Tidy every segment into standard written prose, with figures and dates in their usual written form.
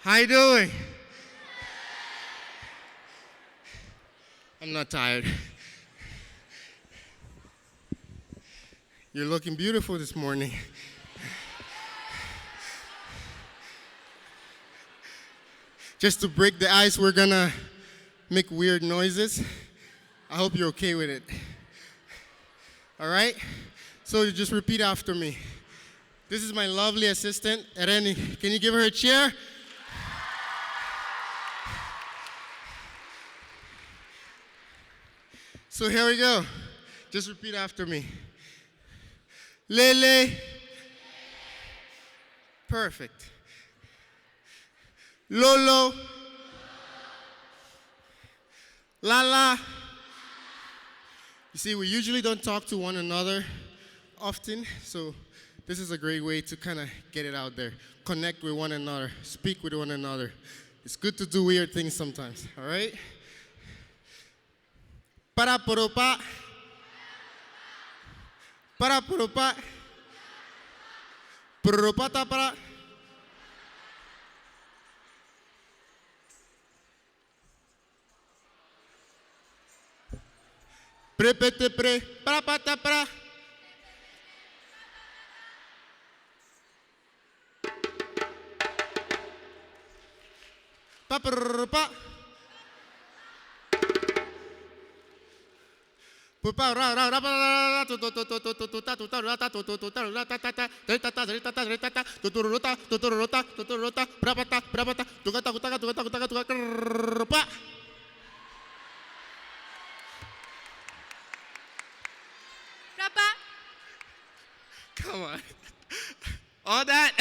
How you doing? I'm not tired. You're looking beautiful this morning. Just to break the ice, we're gonna make weird noises. I hope you're okay with it. All right? So you just repeat after me. This is my lovely assistant, Irene. Can you give her a cheer? So here we go. Just repeat after me. Lele. Perfect. Lolo. Lala. You see, we usually don't talk to one another often, so this is a great way to kind of get it out there. Connect with one another, speak with one another. It's good to do weird things sometimes, all right? Para poropa. Para poropa. Poropata para. Prepete pre. Para pata para. Paparpa. Pupa ra ra ra ra tu tu tu tu tu tu tu ta tu ta ra ta tu tu tu ta ra ta ta ta ta ta ta ta ta ta tu tu rota tu tu rota tu tu rota prapata prapata tu ta tu ta tu ta tu ta tu ta pa. Rapa. Come on. All that.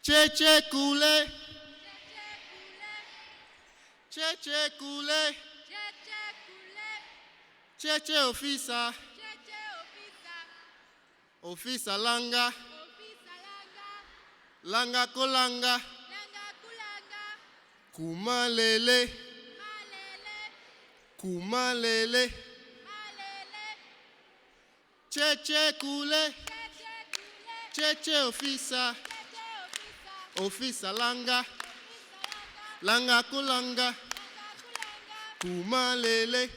Che che kule. Che che kule. Che che ofisa. Ofisa langa. Langa kolanga. Kumalele. Kumalele. Che che kule. Che che ofisa. Ofisa langa. Langa kulanga. Kumalele.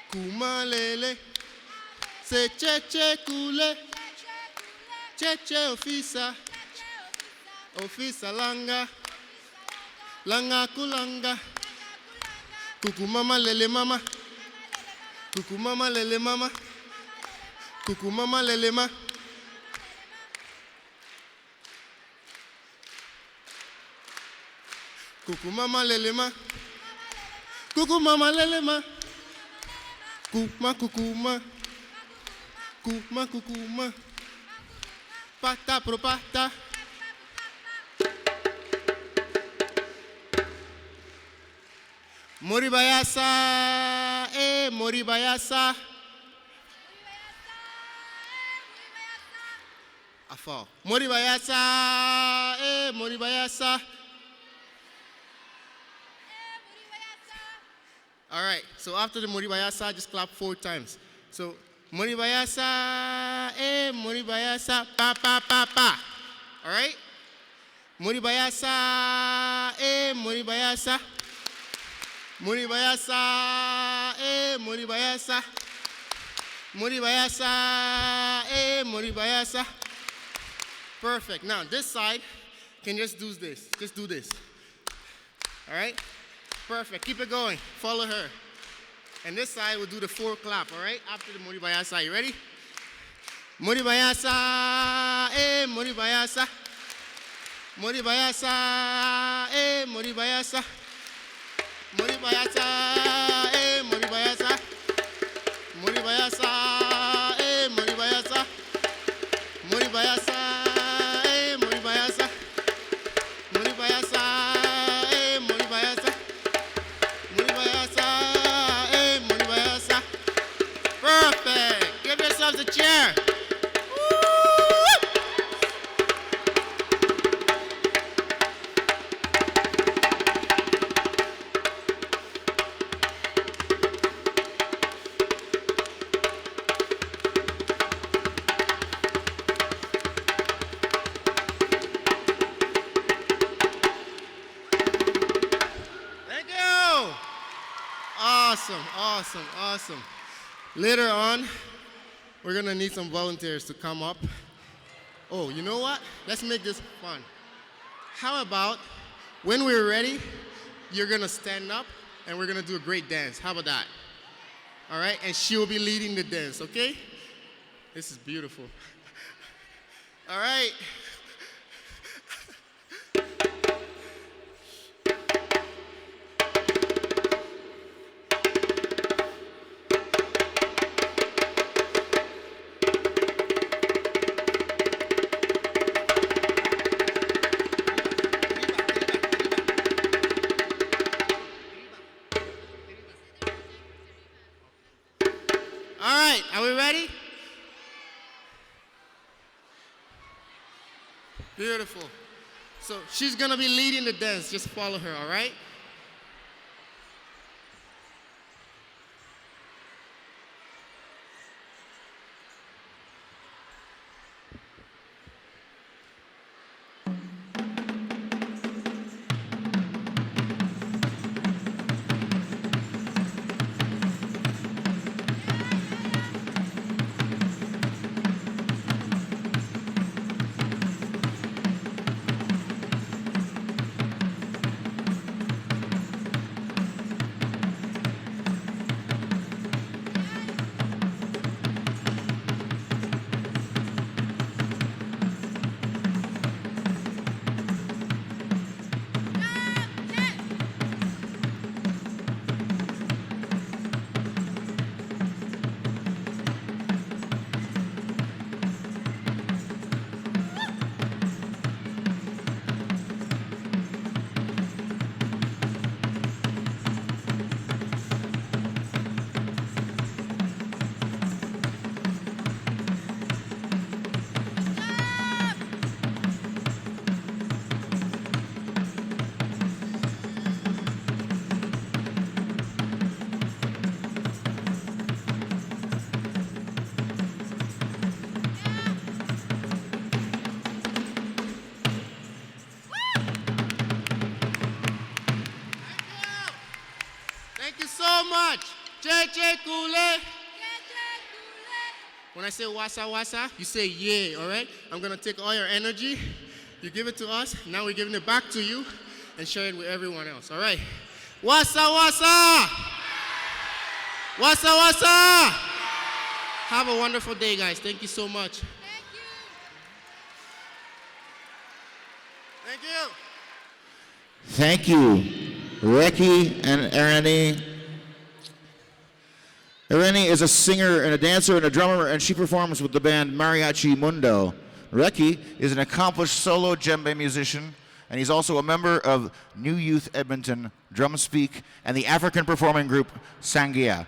Kumalele. Se che che kule. Che che ofisa. Ofisa langa. Langa kulanga. Kuku mama lele mama. Kuku mama lele mama. Kuku mama lele ma. Kuku mama lele ma. Kuku mama lele ma. Kuma kukuma. Kuma kukuma. Pata pro pata. Moribayasa, Moribayasa. I fall. Moribayasa, Moribayasa. All right, so after the Moribayasa, just clap 4 times. So, Moribayasa, Moribayasa, pa, pa, pa, pa. All right? Moribayasa, Moribayasa. Moribayasa, Moribayasa. Moribayasa, Moribayasa. Perfect. Now, this side can just do this. Just do this. All right? Perfect. Keep it going. Follow her. And this side will do the 4 clap, all right? After the Moribayasa. You ready? Moribayasa, Moribayasa. Moribayasa, Moribayasa. Moribayasa, Moribayasa. Moribayasa, Moribayasa. Moribayasa, Moribayasa. Moribayasa, Moribayasa. Moribayasa, Moribayasa. Perfect. Give yourselves a cheer. Awesome, awesome, awesome. Later on, we're gonna need some volunteers to come up. Oh, you know what? Let's make this fun. How about when we're ready, you're gonna stand up and we're gonna do a great dance. How about that? All right, and she will be leading the dance, okay? This is beautiful. All right. All right, are we ready? Beautiful. So she's gonna be leading the dance. Just follow her, all right? Thank you so much. JJ Kule. When I say wasa wasa, you say yeah, all right? I'm going to take all your energy. You give it to us. Now we're giving it back to you and share it with everyone else, all right? Wasa wasa. Wasa wasa. Have a wonderful day, guys. Thank you so much. Thank you. Thank you, Reki and Ereni. Ereni is a singer and a dancer and a drummer, and she performs with the band Mariachi Mundo. Reki is an accomplished solo djembe musician, and he's also a member of New Youth Edmonton, Drumspeak, and the African performing group Sangia.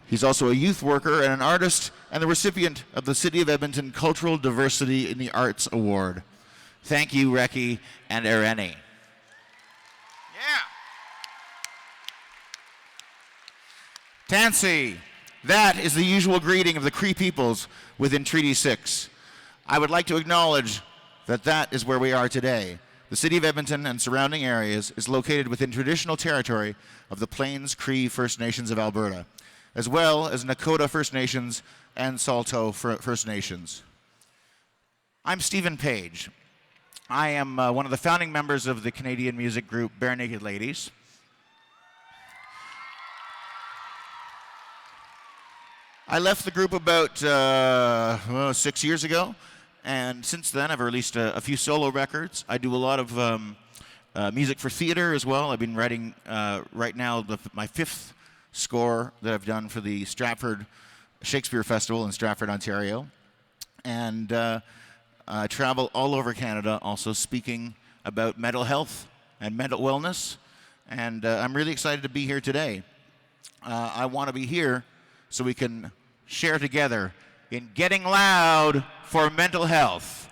He's also a youth worker and an artist, and the recipient of the City of Edmonton Cultural Diversity in the Arts Award. Thank you, Reki and Ereni. Yeah. Tansy, that is the usual greeting of the Cree peoples within Treaty 6. I would like to acknowledge that that is where we are today. The City of Edmonton and surrounding areas is located within traditional territory of the Plains Cree First Nations of Alberta, as well as Nakota First Nations and Saulteaux First Nations. I'm Stephen Page. I am one of the founding members of the Canadian music group Bare Naked Ladies. I left the group about 6 years ago, and since then I've released a few solo records. I do a lot of music for theater as well. I've been writing right now my fifth score that I've done for the Stratford Shakespeare Festival in Stratford, Ontario. And I travel all over Canada also speaking about mental health and mental wellness. And I'm really excited to be here today. I want to be here so we can share together in getting loud for mental health.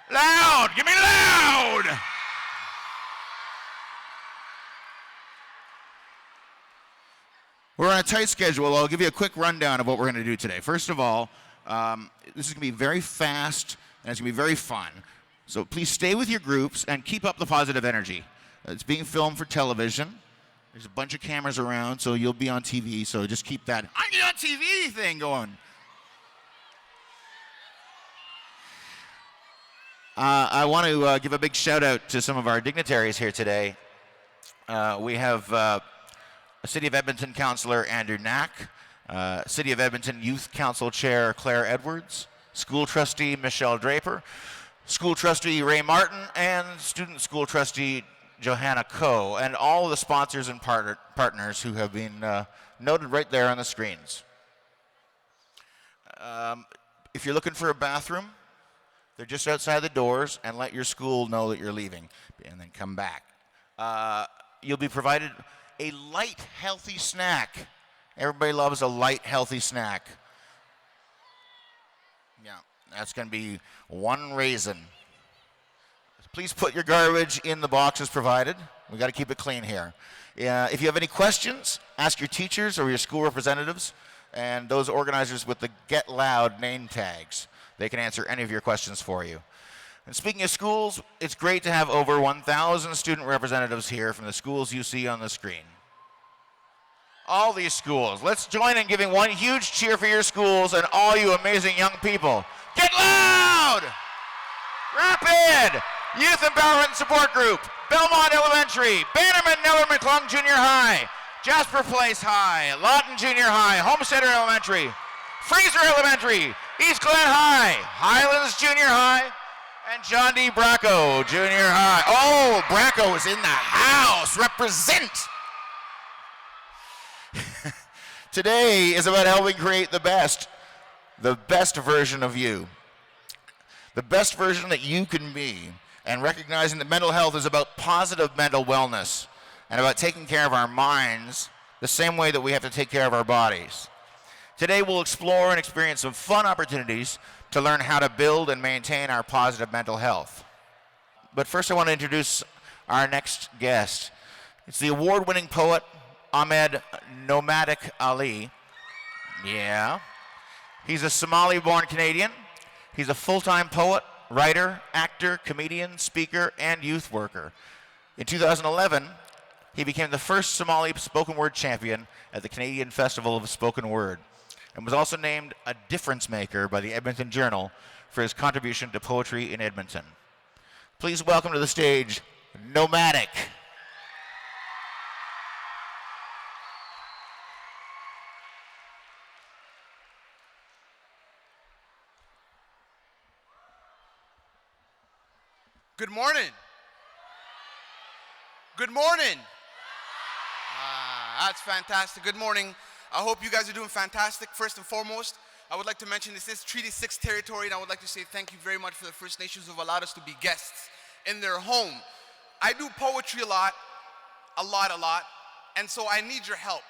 Loud! Give me loud! We're on a tight schedule. I'll give you a quick rundown of what we're going to do today. First of all, this is going to be very fast and it's going to be very fun. So please stay with your groups and keep up the positive energy. It's being filmed for television. There's a bunch of cameras around, so you'll be on TV, so just keep that I'm on TV thing going. I want to give a big shout out to some of our dignitaries here today. We have City of Edmonton Councillor Andrew Knack, City of Edmonton Youth Council Chair Claire Edwards, School Trustee Michelle Draper, School Trustee Ray Martin, and Student School Trustee Johanna Coe, and all the sponsors and partners who have been noted right there on the screens. If you're looking for a bathroom, they're just outside the doors, and let your school know that you're leaving, and then come back. You'll be provided a light, healthy snack. Everybody loves a light, healthy snack. Yeah, that's going to be one raisin. Please put your garbage in the boxes provided. We got to keep it clean here. If you have any questions, ask your teachers or your school representatives and those organizers with the Get Loud name tags. They can answer any of your questions for you. And speaking of schools, it's great to have over 1,000 student representatives here from the schools you see on the screen. All these schools. Let's join in giving one huge cheer for your schools and all you amazing young people. Get Loud! Rapid! Youth Empowerment Support Group, Belmont Elementary, Bannerman Neller McClung Junior High, Jasper Place High, Lawton Junior High, Homesteader Elementary, Fraser Elementary, East Glen High, Highlands Junior High, and John D. Bracco Junior High. Oh, Bracco is in the house. Represent! Today is about helping create the best version of you. The best version that you can be, and recognizing that mental health is about positive mental wellness and about taking care of our minds the same way that we have to take care of our bodies. Today we'll explore and experience some fun opportunities to learn how to build and maintain our positive mental health. But first I want to introduce our next guest. It's the award-winning poet Ahmed Nomadic Ali. Yeah. He's a Somali-born Canadian. He's a full-time poet, writer, actor, comedian, speaker, and youth worker. In 2011, he became the first Somali spoken word champion at the Canadian Festival of Spoken Word, and was also named a difference maker by the Edmonton Journal for his contribution to poetry in Edmonton. Please welcome to the stage, Nomadic. Good morning. Good morning. That's fantastic. Good morning. I hope you guys are doing fantastic. First and foremost, I would like to mention this is Treaty 6 territory, and I would like to say thank you very much for the First Nations who have allowed us to be guests in their home. I do poetry a lot, and so I need your help.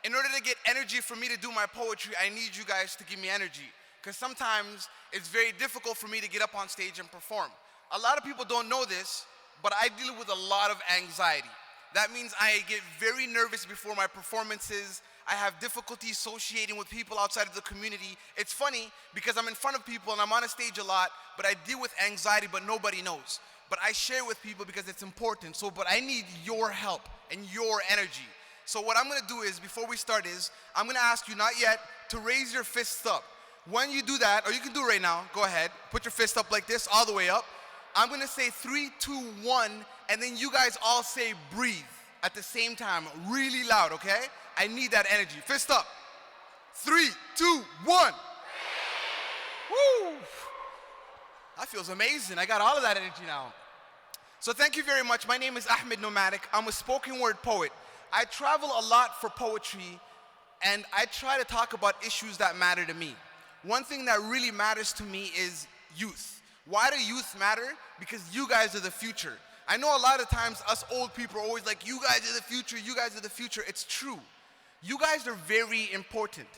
In order to get energy for me to do my poetry, I need you guys to give me energy, because sometimes it's very difficult for me to get up on stage and perform. A lot of people don't know this, but I deal with a lot of anxiety. That means I get very nervous before my performances. I have difficulty associating with people outside of the community. It's funny because I'm in front of people and I'm on a stage a lot, but I deal with anxiety, but nobody knows. But I share with people because it's important. But I need your help and your energy. So what I'm gonna do is, before we start I'm gonna ask you, not yet, to raise your fists up. When you do that, or you can do it right now, go ahead, put your fist up like this, all the way up. I'm gonna say 3, 2, 1, and then you guys all say breathe at the same time, really loud, okay? I need that energy. Fist up. 3, 2, 1. Woo! That feels amazing. I got all of that energy now. So thank you very much. My name is Ahmed Nomadic. I'm a spoken word poet. I travel a lot for poetry, and I try to talk about issues that matter to me. One thing that really matters to me is youth. Why do youth matter? Because you guys are the future. I know a lot of times us old people are always like, you guys are the future, you guys are the future. It's true. You guys are very important.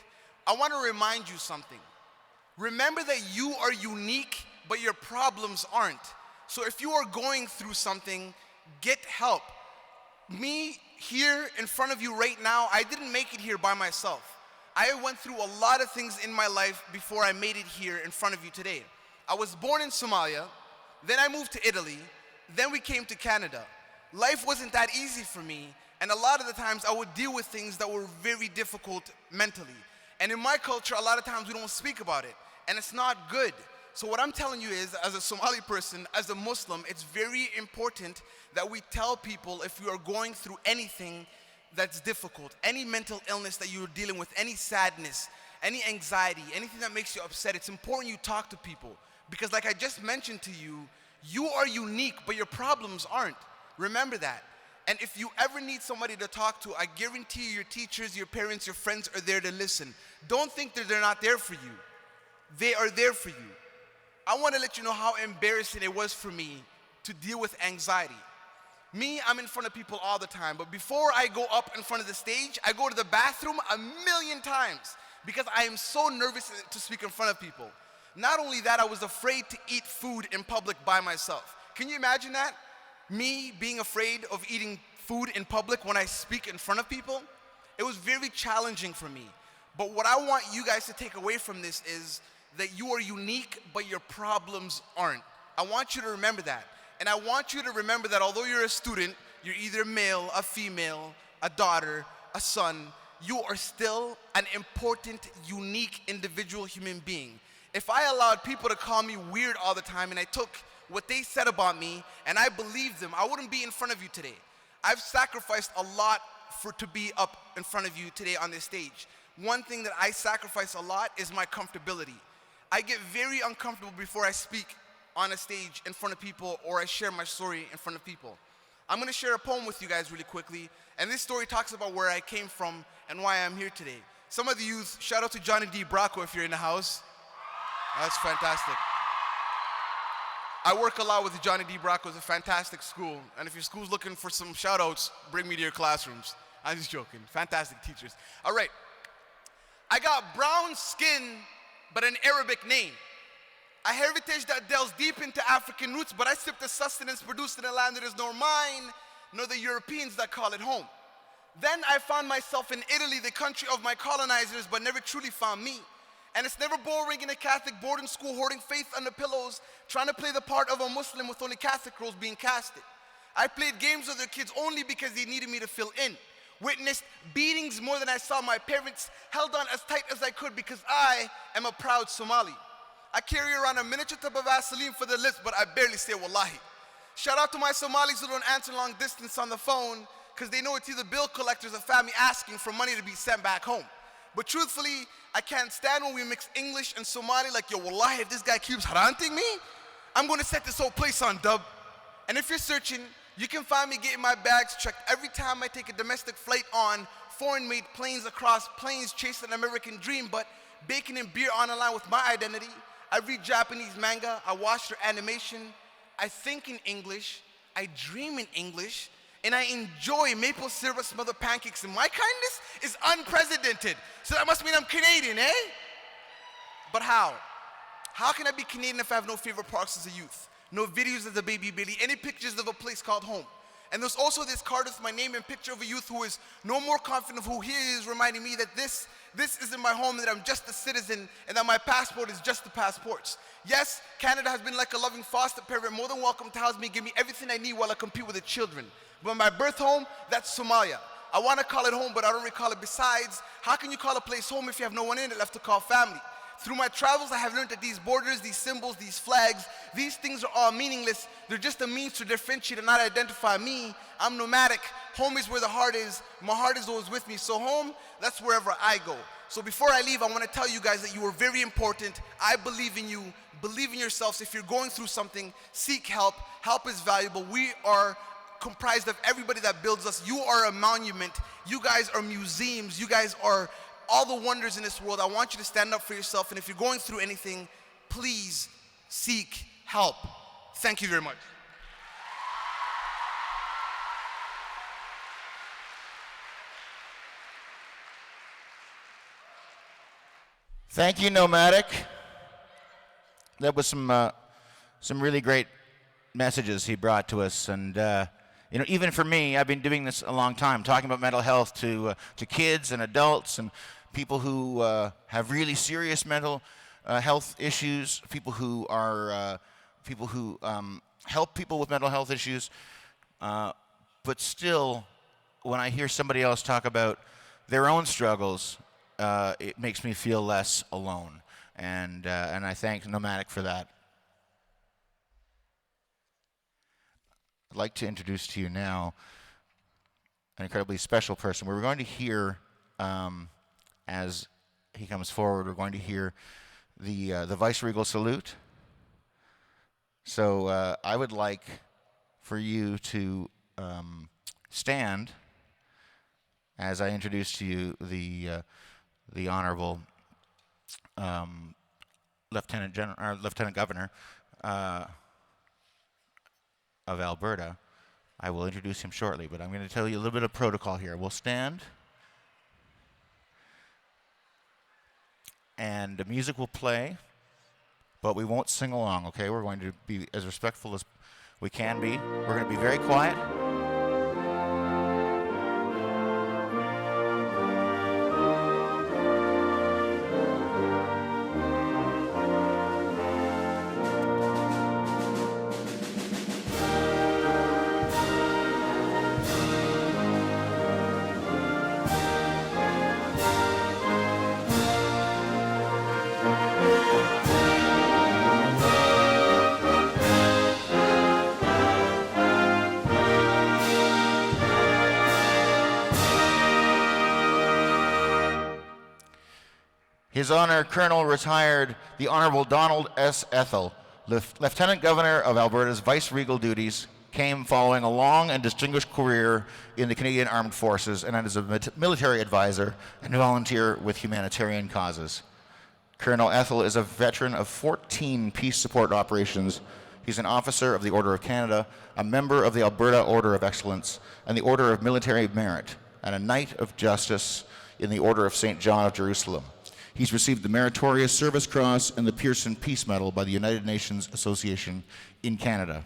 I want to remind you something. Remember that you are unique, but your problems aren't. So if you are going through something, get help. Me here in front of you right now, I didn't make it here by myself. I went through a lot of things in my life before I made it here in front of you today. I was born in Somalia, then I moved to Italy, then we came to Canada. Life wasn't that easy for me, And a lot of the times I would deal with things that were very difficult mentally. And in my culture, a lot of times we don't speak about it. And it's not good. So what I'm telling you is, as a Somali person, as a Muslim, it's very important that we tell people if you are going through anything that's difficult, any mental illness that you're dealing with, any sadness, any anxiety, anything that makes you upset, it's important you talk to people. Because like I just mentioned to you, you are unique, but your problems aren't. Remember that. And if you ever need somebody to talk to, I guarantee you your teachers, your parents, your friends are there to listen. Don't think that they're not there for you. They are there for you. I want to let you know how embarrassing it was for me to deal with anxiety. Me, I'm in front of people all the time, but before I go up in front of the stage, I go to the bathroom 1,000,000 times because I am so nervous to speak in front of people. Not only that, I was afraid to eat food in public by myself. Can you imagine that? Me being afraid of eating food in public when I speak in front of people? It was very challenging for me. But what I want you guys to take away from this is that you are unique, but your problems aren't. I want you to remember that. And I want you to remember that although you're a student, you're either male, a female, a daughter, a son, you are still an important, unique individual human being. If I allowed people to call me weird all the time and I took what they said about me and I believed them, I wouldn't be in front of you today. I've sacrificed a lot to be up in front of you today on this stage. One thing that I sacrifice a lot is my comfortability. I get very uncomfortable before I speak on a stage in front of people or I share my story in front of people. I'm going to share a poem with you guys really quickly, and this story talks about where I came from and why I'm here today. Some of the youth, shout out to Johnny D. Bracco if you're in the house. That's fantastic. I work a lot with Johnny D. Bracco. It's a fantastic school, and if your school's looking for some shout outs, bring me to your classrooms. I'm just joking. Fantastic teachers. All right. I got brown skin, but an Arabic name. A heritage that delves deep into African roots, but I sip the sustenance produced in a land that is nor mine, nor the Europeans that call it home. Then I found myself in Italy, the country of my colonizers, but never truly found me. And it's never boring in a Catholic boarding school, hoarding faith under pillows, trying to play the part of a Muslim with only Catholic roles being casted. I played games with their kids only because they needed me to fill in. Witnessed beatings more than I saw my parents, held on as tight as I could because I am a proud Somali. I carry around a miniature tub of Vaseline for the lips, but I barely say wallahi. Shout out to my Somalis who don't answer long distance on the phone because they know it's either bill collectors or family asking for money to be sent back home. But truthfully, I can't stand when we mix English and Somali like, yo, wallahi, if this guy keeps haranting me, I'm going to set this whole place on dub. And if you're searching, you can find me getting my bags checked every time I take a domestic flight on foreign-made planes across plains chasing an American dream, but bacon and beer on a line with my identity. I read Japanese manga, I watch their animation, I think in English, I dream in English, and I enjoy maple syrup smothered pancakes, and my kindness is unprecedented. So that must mean I'm Canadian, eh? But how? How can I be Canadian if I have no favorite parks as a youth? No videos of the baby Billy, any pictures of a place called home? And there's also this card with my name and picture of a youth who is no more confident of who he is, reminding me that this isn't my home, that I'm just a citizen, and that my passport is just the passports. Yes, Canada has been like a loving foster parent, more than welcome to house me, give me everything I need while I compete with the children. But my birth home, that's Somalia. I want to call it home, but I don't recall it. Besides, how can you call a place home if you have no one in it left to call family? Through my travels, I have learned that these borders, these symbols, these flags, these things are all meaningless. They're just a means to differentiate and not identify me. I'm nomadic. Home is where the heart is. My heart is always with me. So home, that's wherever I go. So before I leave, I want to tell you guys that you are very important. I believe in you. Believe in yourselves. If you're going through something, seek help. Help is valuable. We are comprised of everybody that builds us. You are a monument. You guys are museums. You guys are all the wonders in this world. I want you to stand up for yourself, and if you're going through anything, please seek help. Thank you very much. Thank you, Nomadic. That was some really great messages he brought to us, and you know, even for me, I've been doing this a long time, talking about mental health to kids and adults and people who have really serious mental health issues, people who help people with mental health issues, but still when I hear somebody else talk about their own struggles, it makes me feel less alone. And I thank Nomadic for that. I'd like to introduce to you now an incredibly special person. We're going to hear, as he comes forward, we're going to hear the Vice-Regal Salute. So I would like for you to stand as I introduce to you the Honorable Lieutenant Governor of Alberta. I will introduce him shortly, but I'm going to tell you a little bit of protocol here. We'll stand, and the music will play, but we won't sing along, okay? We're going to be as respectful as we can be. We're going to be very quiet. His Honor, Colonel Retired, the Honorable Donald S. Ethel, Lieutenant Governor of Alberta's vice-regal duties, came following a long and distinguished career in the Canadian Armed Forces and as a military advisor and volunteer with humanitarian causes. Colonel Ethel is a veteran of 14 peace support operations. He's an officer of the Order of Canada, a member of the Alberta Order of Excellence and the Order of Military Merit, and a Knight of Justice in the Order of St. John of Jerusalem. He's received the Meritorious Service Cross and the Pearson Peace Medal by the United Nations Association in Canada.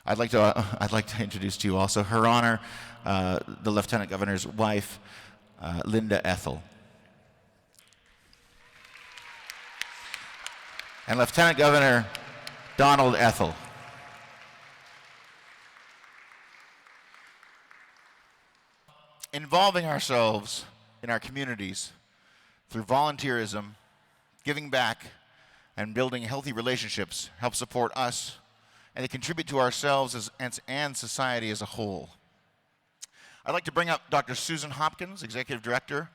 I'd like to introduce to you also Her Honor, the Lieutenant Governor's wife, Linda Ethel. And Lieutenant Governor Donald Ethel. Involving ourselves in our communities through volunteerism, giving back, and building healthy relationships help support us and to contribute to ourselves and society as a whole. I'd like to bring up Dr. Susan Hopkins, Executive Director,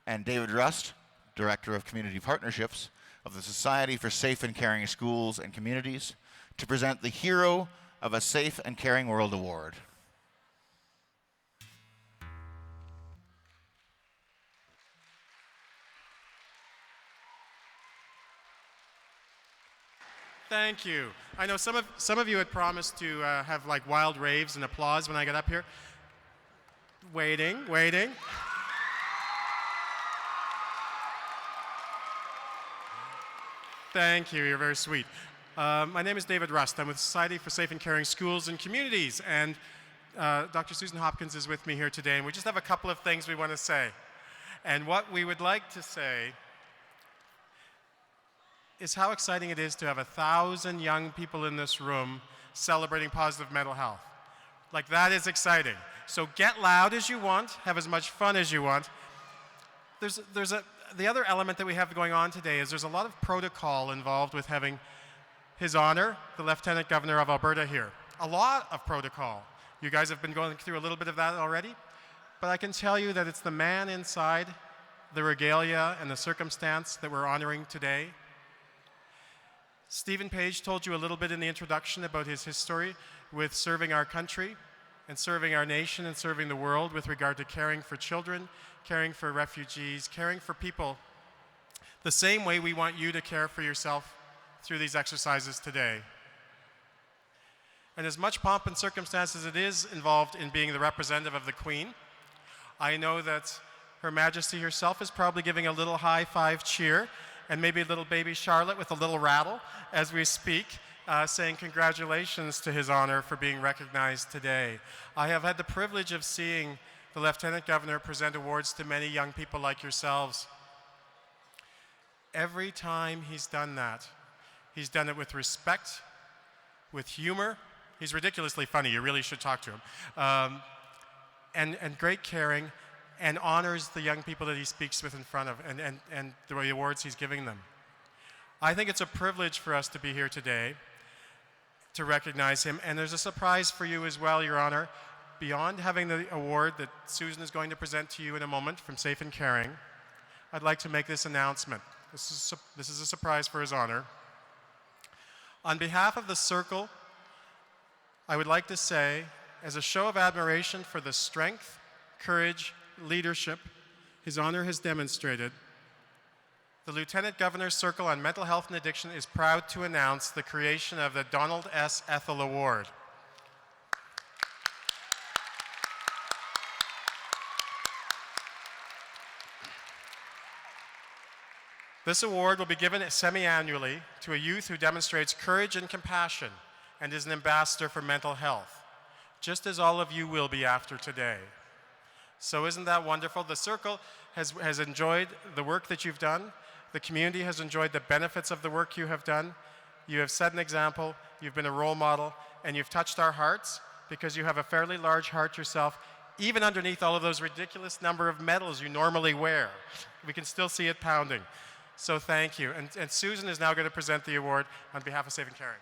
and David Rust, Director of Community Partnerships of the Society for Safe and Caring Schools and Communities, to present the Hero of a Safe and Caring World Award. Thank you. I know some of you had promised to have like wild raves and applause when I get up here. Waiting. Thank you, you're very sweet. My name is David Rust. I'm with the Society for Safe and Caring Schools and Communities, and Dr. Susan Hopkins is with me here today, and we just have a couple of things we want to say. And what we would like to say is how exciting it is to have 1,000 young people in this room celebrating positive mental health. Like, that is exciting. So get loud as you want, have as much fun as you want. The other element that we have going on today is there's a lot of protocol involved with having His Honor, the Lieutenant Governor of Alberta here. A lot of protocol. You guys have been going through a little bit of that already, but I can tell you that it's the man inside the regalia and the circumstance that we're honoring today. Stephen Page told you a little bit in the introduction about his history with serving our country and serving our nation and serving the world with regard to caring for children, caring for refugees, caring for people, the same way we want you to care for yourself through these exercises today. And as much pomp and circumstance as it is involved in being the representative of the Queen, I know that Her Majesty herself is probably giving a little high five cheer, and maybe little baby Charlotte with a little rattle as we speak, saying congratulations to His Honor for being recognized today. I have had the privilege of seeing the Lieutenant Governor present awards to many young people like yourselves. Every time he's done that, he's done it with respect, with humor. He's ridiculously funny. You really should talk to him. and great caring, and honors the young people that he speaks with in front of and the awards he's giving them. I think it's a privilege for us to be here today to recognize him, and there's a surprise for you as well, Your Honor. Beyond having the award that Susan is going to present to you in a moment from Safe and Caring, I'd like to make this announcement. This is a surprise for His Honor. On behalf of the Circle, I would like to say, as a show of admiration for the strength, courage, leadership His Honor has demonstrated, the Lieutenant Governor's Circle on Mental Health and Addiction is proud to announce the creation of the Donald S. Ethel Award. This award will be given semi-annually to a youth who demonstrates courage and compassion and is an ambassador for mental health, just as all of you will be after today. So isn't that wonderful? The Circle has enjoyed the work that you've done. The community has enjoyed the benefits of the work you have done. You have set an example, you've been a role model, and you've touched our hearts because you have a fairly large heart yourself, even underneath all of those ridiculous number of medals you normally wear. We can still see it pounding. So thank you. And Susan is now going to present the award on behalf of Safe and Caring.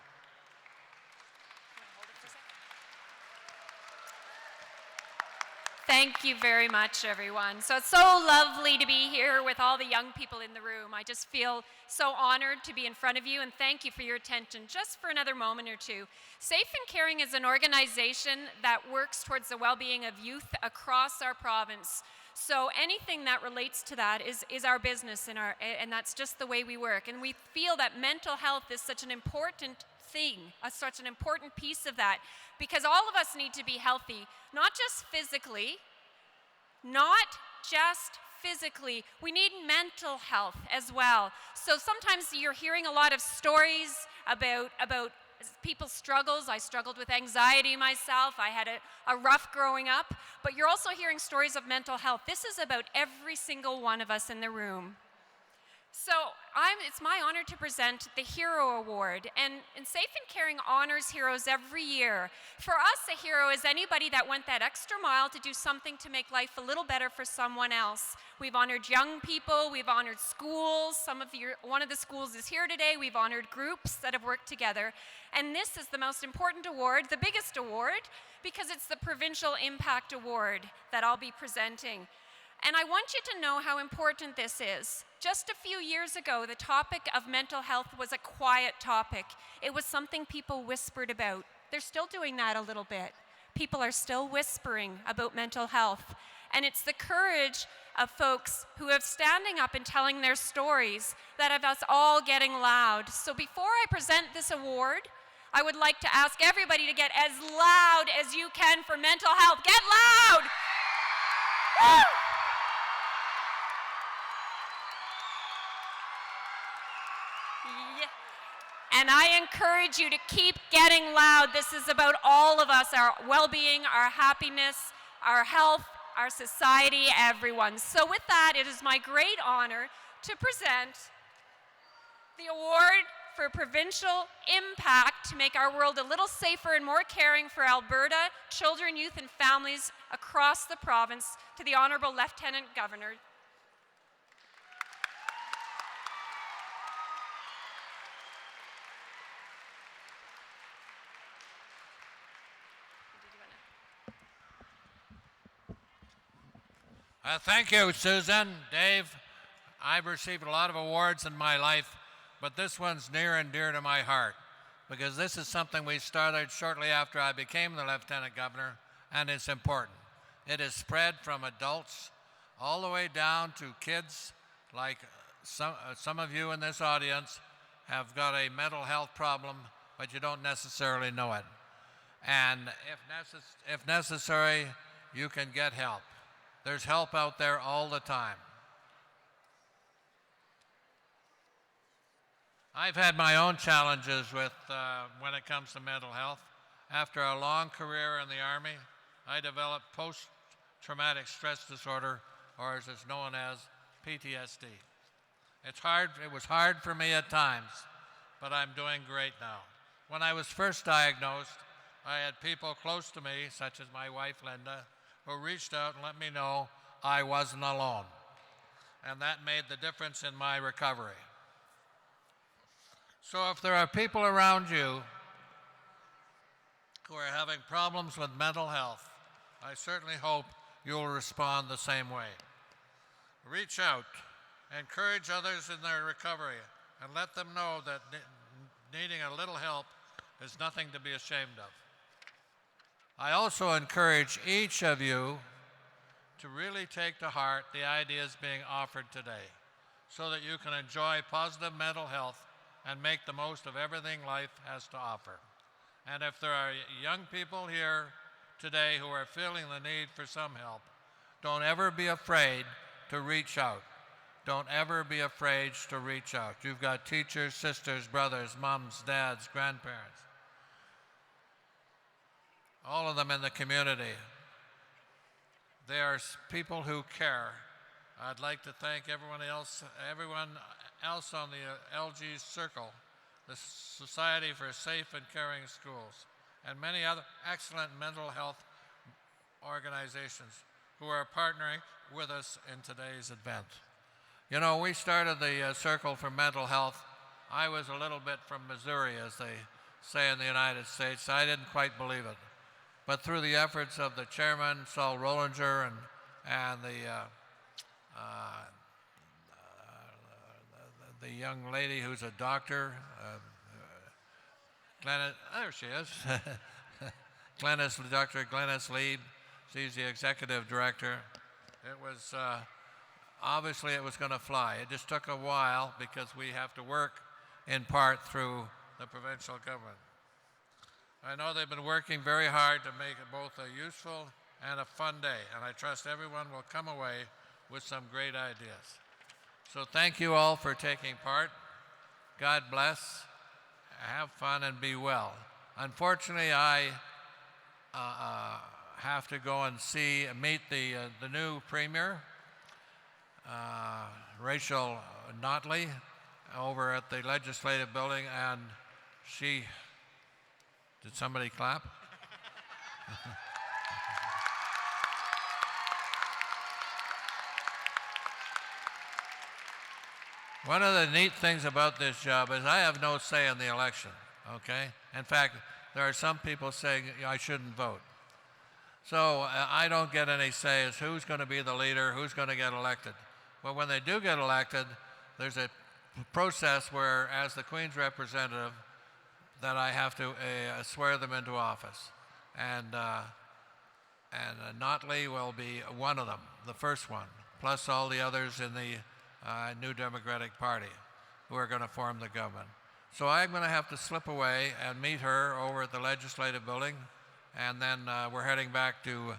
Thank you very much, everyone. So it's so lovely to be here with all the young people in the room. I just feel so honored to be in front of you, and thank you for your attention. Just for another moment or two, Safe and Caring is an organization that works towards the well-being of youth across our province. So anything that relates to that is our business, and that's just the way we work. And we feel that mental health is such an important thing, such an important piece of that, because all of us need to be healthy, not just physically, we need mental health as well. So sometimes you're hearing a lot of stories about people's struggles. I struggled with anxiety myself. I had a rough growing up. But you're also hearing stories of mental health. This is about every single one of us in the room. So it's my honor to present the Hero Award. And Safe and Caring honors heroes every year. For us, a hero is anybody that went that extra mile to do something to make life a little better for someone else. We've honored young people, we've honored schools. One of the schools is here today. We've honored groups that have worked together. And this is the most important award, the biggest award, because it's the Provincial Impact Award that I'll be presenting. And I want you to know how important this is. Just a few years ago, the topic of mental health was a quiet topic. It was something people whispered about. They're still doing that a little bit. People are still whispering about mental health. And it's the courage of folks who are standing up and telling their stories that have us all getting loud. So before I present this award, I would like to ask everybody to get as loud as you can for mental health. Get loud! Woo! And I encourage you to keep getting loud. This is about all of us, our well-being, our happiness, our health, our society, everyone. So with that, it is my great honor to present the award for provincial impact to make our world a little safer and more caring for Alberta, children, youth, and families across the province to the Honorable Lieutenant Governor. Thank you, Susan. Dave, I've received a lot of awards in my life, but this one's near and dear to my heart because this is something we started shortly after I became the Lieutenant Governor, and it's important. It is spread from adults all the way down to kids, like some of you in this audience have got a mental health problem, but you don't necessarily know it. And if necessary, you can get help. There's help out there all the time. I've had my own challenges with when it comes to mental health. After a long career in the Army, I developed post-traumatic stress disorder, or as it's known as PTSD. It was hard for me at times, but I'm doing great now. When I was first diagnosed, I had people close to me, such as my wife Linda, who reached out and let me know I wasn't alone. And that made the difference in my recovery. So if there are people around you who are having problems with mental health, I certainly hope you'll respond the same way. Reach out, encourage others in their recovery, and let them know that needing a little help is nothing to be ashamed of. I also encourage each of you to really take to heart the ideas being offered today so that you can enjoy positive mental health and make the most of everything life has to offer. And if there are young people here today who are feeling the need for some help, don't ever be afraid to reach out. Don't ever be afraid to reach out. You've got teachers, sisters, brothers, moms, dads, grandparents, all of them in the community. They are people who care. I'd like to thank everyone else on the LG Circle, the Society for Safe and Caring Schools, and many other excellent mental health organizations who are partnering with us in today's event. You know, we started the Circle for Mental Health. I was a little bit from Missouri, as they say in the United States. I didn't quite believe it. But through the efforts of the chairman, Saul Rollinger, and the young lady who's a doctor, there she is, Dr. Glennis Lieb, she's the executive director. It was, obviously it was going to fly. It just took a while because we have to work in part through the provincial government. I know they've been working very hard to make it both a useful and a fun day, and I trust everyone will come away with some great ideas. So thank you all for taking part. God bless, have fun, and be well. Unfortunately, I have to go and meet the new Premier, Rachel Notley, over at the Legislative Building, and did somebody clap? One of the neat things about this job is I have no say in the election, okay? In fact, there are some people saying I shouldn't vote. So I don't get any say as who's going to be the leader, who's going to get elected. But when they do get elected, there's a process where, as the Queen's representative, that I have to swear them into office. And Notley will be one of them, the first one, plus all the others in the New Democratic Party who are going to form the government. So I'm going to have to slip away and meet her over at the Legislative Building, and then we're heading back to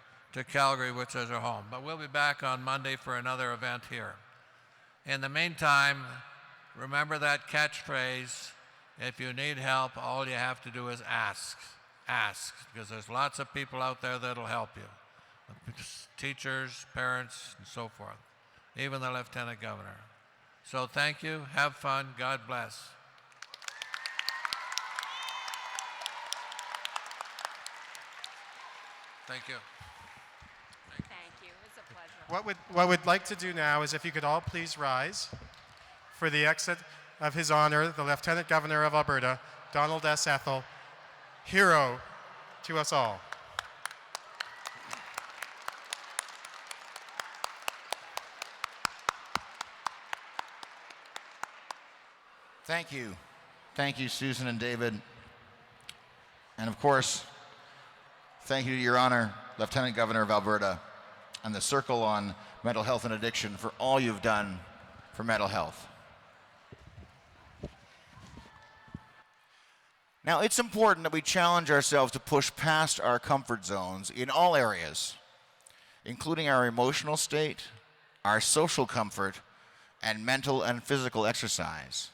Calgary, which is our home. But we'll be back on Monday for another event here. In the meantime, remember that catchphrase, if you need help, all you have to do is ask. Ask, because there's lots of people out there that'll help you. Teachers, parents, and so forth. Even the Lieutenant Governor. So thank you, have fun, God bless. Thank you. Thank you. It's a pleasure. What we'd like to do now is if you could all please rise for the exit of His Honor, the Lieutenant Governor of Alberta, Donald S. Ethel, hero to us all. Thank you. Thank you, Susan and David. And of course, thank you to Your Honor, Lieutenant Governor of Alberta, and the Circle on Mental Health and Addiction for all you've done for mental health. Now, it's important that we challenge ourselves to push past our comfort zones in all areas, including our emotional state, our social comfort, and mental and physical exercise.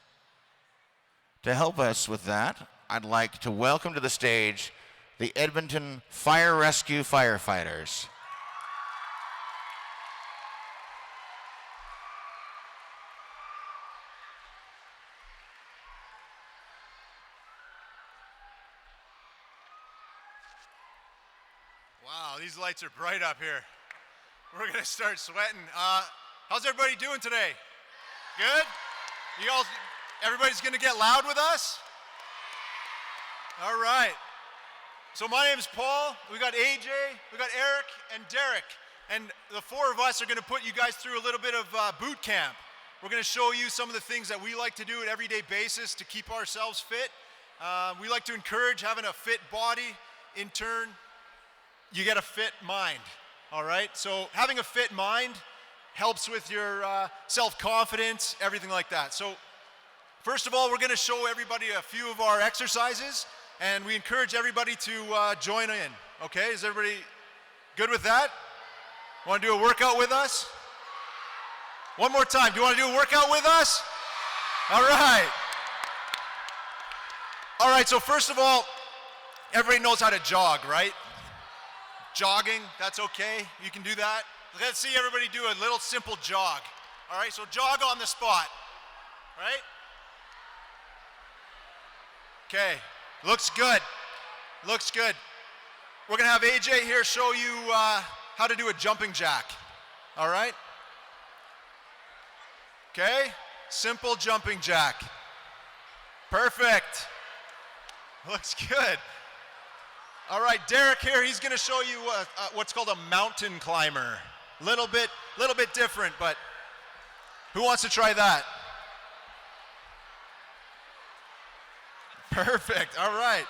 To help us with that, I'd like to welcome to the stage the Edmonton Fire Rescue Firefighters. Wow, these lights are bright up here. We're gonna start sweating. How's everybody doing today? Good? Everybody's gonna get loud with us? All right. So my name's Paul. We got AJ, we got Eric, and Derek. And the four of us are gonna put you guys through a little bit of boot camp. We're gonna show you some of the things that we like to do on an everyday basis to keep ourselves fit. We like to encourage having a fit body. In turn, you get a fit mind, all right? So having a fit mind helps with your self-confidence, everything like that. So first of all, we're gonna show everybody a few of our exercises, and we encourage everybody to join in, okay? Is everybody good with that? Wanna do a workout with us? One more time, do you wanna do a workout with us? All right. All right, so first of all, everybody knows how to jog, right? Jogging, that's okay, you can do that. Let's see everybody do a little simple jog. All right, so jog on the spot, right? Okay, looks good, looks good. We're gonna have AJ here show you how to do a jumping jack, all right? Okay, simple jumping jack. Perfect, looks good. All right, Derek here, he's gonna show you what's called a mountain climber. Little bit different, but who wants to try that? Perfect, all right.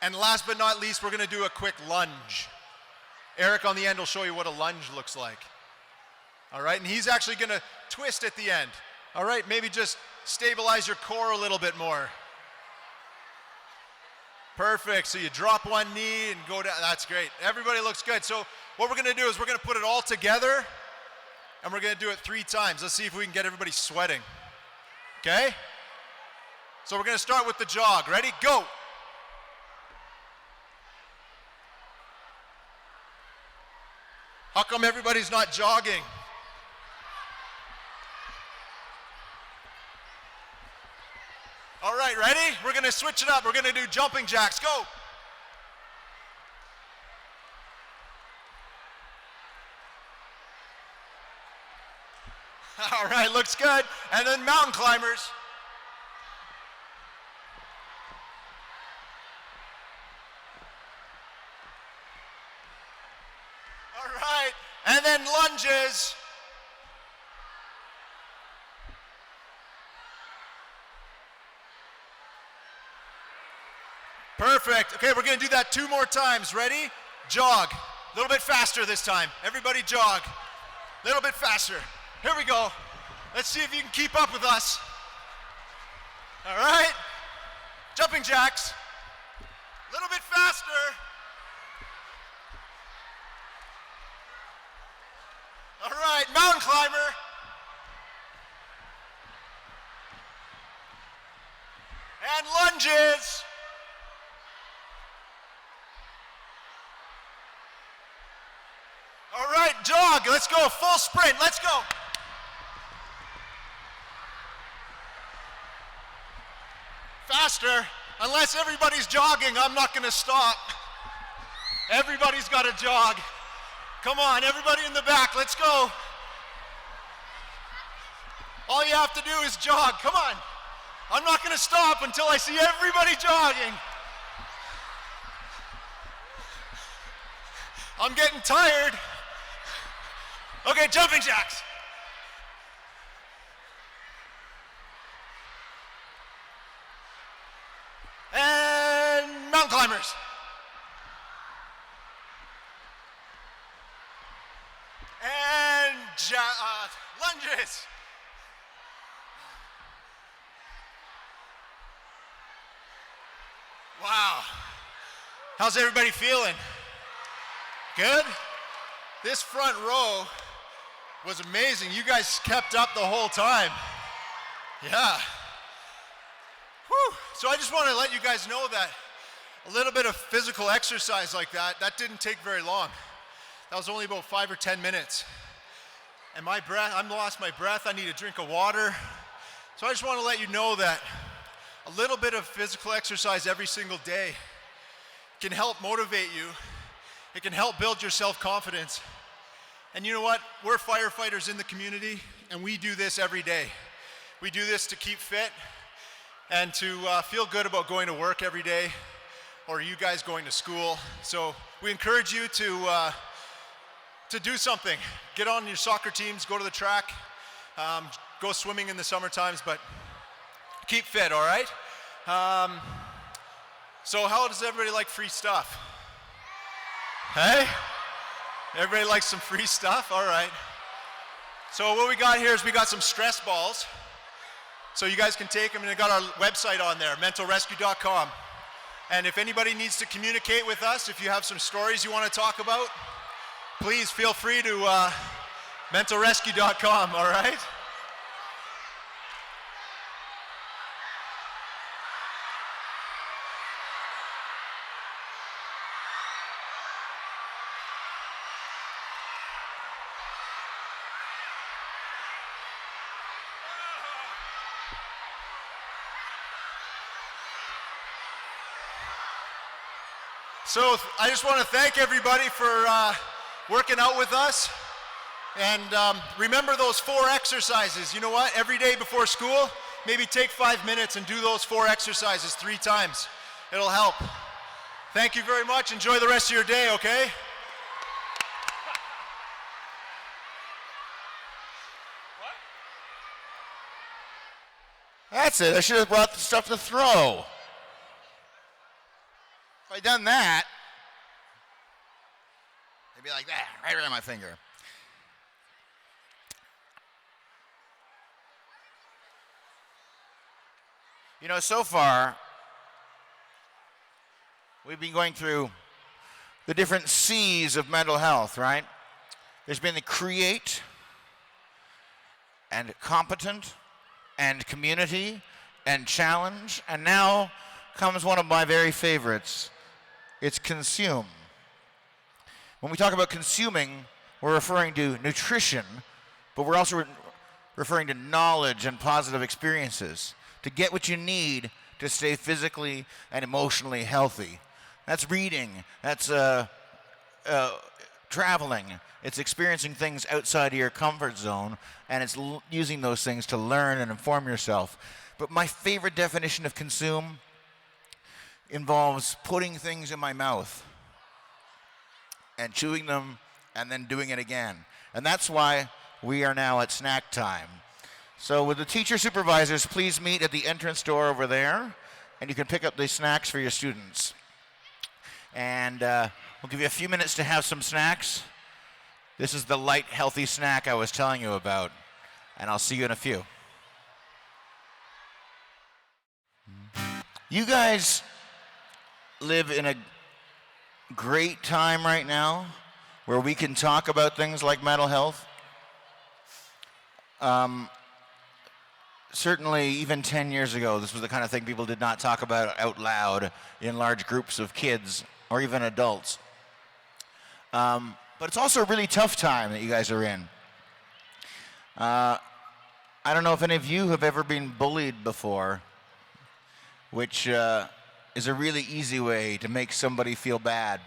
And last but not least, we're gonna do a quick lunge. Eric on the end will show you what a lunge looks like. All right, and he's actually gonna twist at the end. All right, maybe just stabilize your core a little bit more. Perfect, so you drop one knee and go down, that's great. Everybody looks good. So what we're gonna do is we're gonna put it all together and we're gonna do it 3 times. Let's see if we can get everybody sweating, okay? So we're gonna start with the jog. Ready, go. How come everybody's not jogging? All right, ready? We're gonna switch it up. We're gonna do jumping jacks, go. All right, looks good. And then mountain climbers. All right, and then lunges. Perfect. Okay, we're gonna do that 2 more times. Ready? Jog. A little bit faster this time. Everybody jog. A little bit faster. Here we go. Let's see if you can keep up with us. All right. Jumping jacks. A little bit faster. All right, mountain climber. And lunges. All right, jog, let's go, full sprint, let's go. Faster, unless everybody's jogging, I'm not gonna stop. Everybody's gotta jog. Come on, everybody in the back, let's go. All you have to do is jog, come on. I'm not gonna stop until I see everybody jogging. I'm getting tired. Okay, jumping jacks. And mountain climbers. And lunges. Wow. How's everybody feeling? Good? This front row was amazing. You guys kept up the whole time. Yeah. Whew. So I just want to let you guys know that a little bit of physical exercise like that didn't take very long. That was only about 5 or 10 minutes. And my breath, I'm lost my breath. I need a drink of water. So I just want to let you know that a little bit of physical exercise every single day can help motivate you It can help build your self-confidence. And you know what? We're firefighters in the community, and we do this every day. We do this to keep fit and to feel good about going to work every day, or you guys going to school. So we encourage you to do something. Get on your soccer teams, go to the track, go swimming in the summer times, but keep fit, all right? So how does everybody like free stuff? Hey? Everybody likes some free stuff? All right. So what we got here is we got some stress balls. So you guys can take them, and they got our website on there, mentalrescue.com. And if anybody needs to communicate with us, if you have some stories you want to talk about, please feel free to mentalrescue.com, all right? So I just want to thank everybody for working out with us. And remember those 4 exercises. You know what? Every day before school, maybe take 5 minutes and do those 4 exercises 3 times. It'll help. Thank you very much. Enjoy the rest of your day, okay? That's it. I should have brought the stuff to throw. If I'd done that, it'd be like that, right around my finger. You know, so far, we've been going through the different C's of mental health, right? There's been the create, and competent, and community, and challenge, and now comes one of my very favorites. It's consume. When we talk about consuming, we're referring to nutrition, but we're also referring to knowledge and positive experiences to get what you need to stay physically and emotionally healthy. That's reading, that's traveling, it's experiencing things outside of your comfort zone, and it's using those things to learn and inform yourself. But my favorite definition of consume involves putting things in my mouth and chewing them and then doing it again. And that's why we are now at snack time. So would the teacher supervisors please meet at the entrance door over there, and you can pick up the snacks for your students. And we'll give you a few minutes to have some snacks. This is the light, healthy snack I was telling you about, and I'll see you in a few. You guys live in a great time right now where we can talk about things like mental health. Certainly, even 10 years ago, this was the kind of thing people did not talk about out loud in large groups of kids or even adults. But it's also a really tough time that you guys are in. I don't know if any of you have ever been bullied before, which is a really easy way to make somebody feel bad,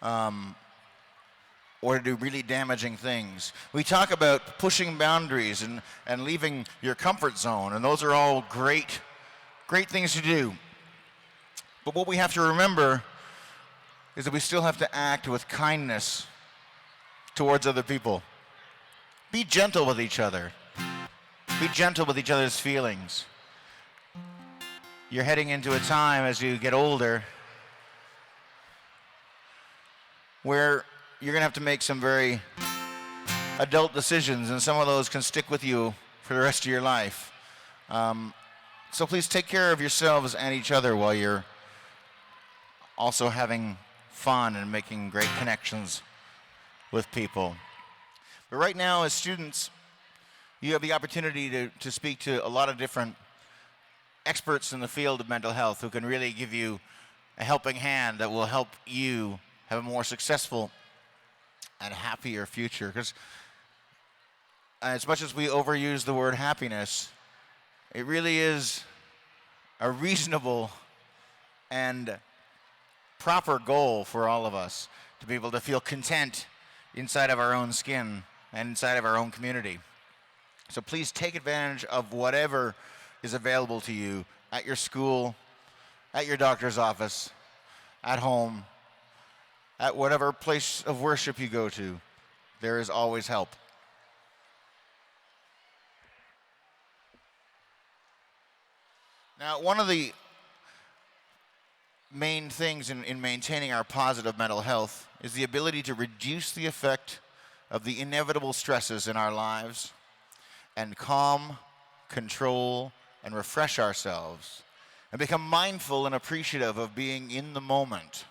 or to do really damaging things. We talk about pushing boundaries and leaving your comfort zone, and those are all great things to do. But what we have to remember is that we still have to act with kindness towards other people. Be gentle with each other. Be gentle with each other's feelings. You're heading into a time as you get older where you're going to have to make some very adult decisions, and some of those can stick with you for the rest of your life. So please take care of yourselves and each other while you're also having fun and making great connections with people. But right now, as students, you have the opportunity to speak to a lot of different experts in the field of mental health who can really give you a helping hand that will help you have a more successful and happier future. Because as much as we overuse the word happiness, it really is a reasonable and proper goal for all of us to be able to feel content inside of our own skin and inside of our own community. So please take advantage of whatever is available to you at your school, at your doctor's office, at home, at whatever place of worship you go to. There is always help. Now, one of the main things in maintaining our positive mental health is the ability to reduce the effect of the inevitable stresses in our lives and calm, control, and refresh ourselves and become mindful and appreciative of being in the moment.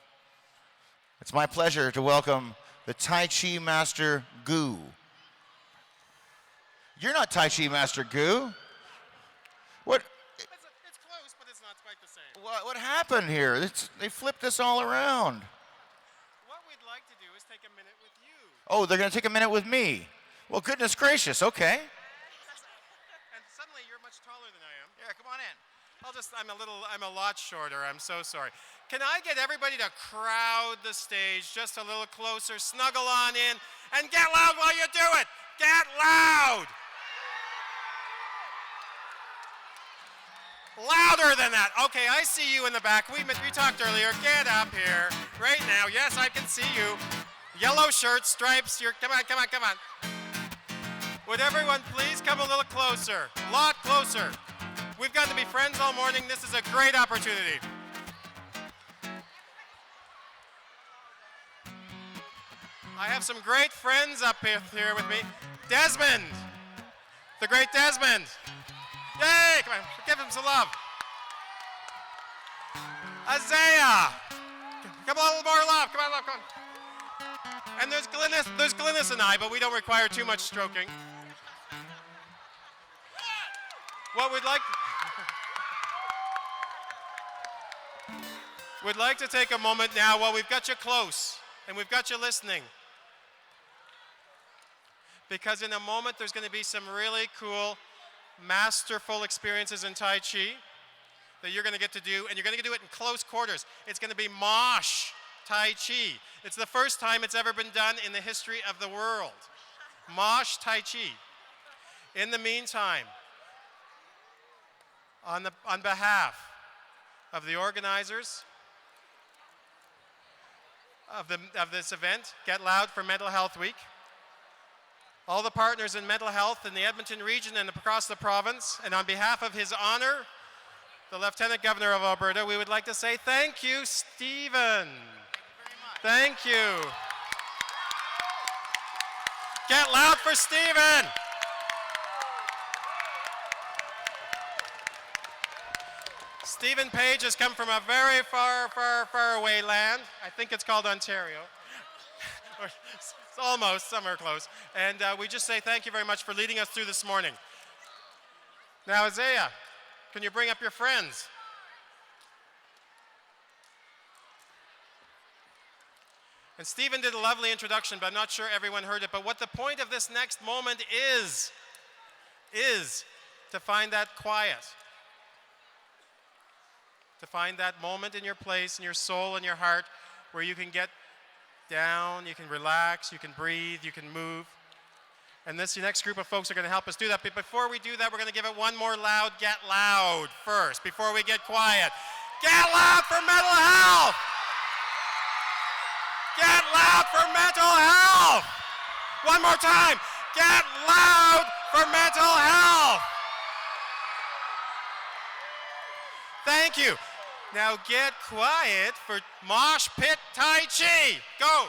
It's my pleasure to welcome the Tai Chi Master Gu. You're not Tai Chi Master Gu. What? It's close, but it's not quite the same. What happened here? They flipped this all around. What we'd like to do is take a minute with you. Oh, they're going to take a minute with me. Well, goodness gracious, okay. And suddenly you're much taller than I am. Yeah, come on in. I'm a lot shorter. I'm so sorry. Can I get everybody to crowd the stage just a little closer, snuggle on in, and get loud while you do it? Get loud! Louder than that. Okay, I see you in the back. We talked earlier. Get up here right now. Yes, I can see you. Yellow shirt, stripes. Come on. Would everyone please come a little closer? A lot closer. We've got to be friends all morning. This is a great opportunity. I have some great friends up here with me. Desmond, the great Desmond. Yay, come on, give him some love. Isaiah, come on, a little more love, come on. And there's Glynis and I, but we don't require too much stroking. What we'd like to take a moment now while we've got you close and we've got you listening. Because in a moment there's going to be some really cool, masterful experiences in Tai Chi that you're going to get to do, and you're going to do it in close quarters. It's going to be Mosh Tai Chi. It's the first time it's ever been done in the history of the world. Mosh Tai Chi. In the meantime, on behalf of the organizers of this event, Get Loud for Mental Health Week, all the partners in mental health in the Edmonton region and across the province, and on behalf of His Honor, the Lieutenant Governor of Alberta, we would like to say thank you, Stephen. Thank you. Get loud for Stephen. Stephen Page has come from a very far away land. I think it's called Ontario. It's almost, somewhere close. And we just say thank you very much for leading us through this morning. Now, Isaiah, can you bring up your friends? And Stephen did a lovely introduction, but I'm not sure everyone heard it. But what the point of this next moment is to find that quiet. To find that moment in your place, in your soul, in your heart, where you can get down, you can relax, you can breathe, you can move. And this next group of folks are going to help us do that. But before we do that, we're going to give it one more loud get loud first, before we get quiet. Get loud for mental health! Get loud for mental health! One more time. Get loud for mental health! Thank you. Now get quiet for Mosh Pit Tai Chi. Go.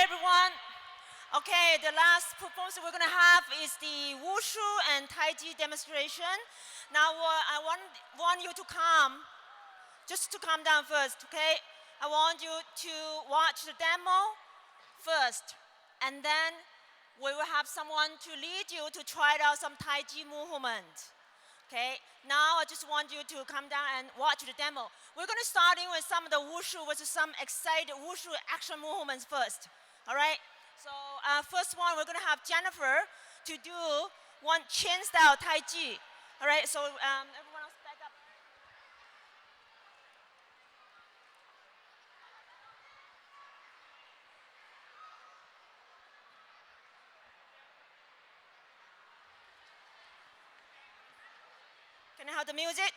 everyone. Okay, the last performance we're gonna have is the Wushu and Tai Chi demonstration. Now I want you to just to calm down first, okay? I want you to watch the demo first, and then we will have someone to lead you to try out some Tai Chi movement. Okay, now I just want you to come down and watch the demo. We're going to start in with some of the Wushu, with some excited Wushu action movements first. All right, so first one, we're going to have Jennifer to do one chain style Tai Chi. All right, so everyone else back up. Can I have the music?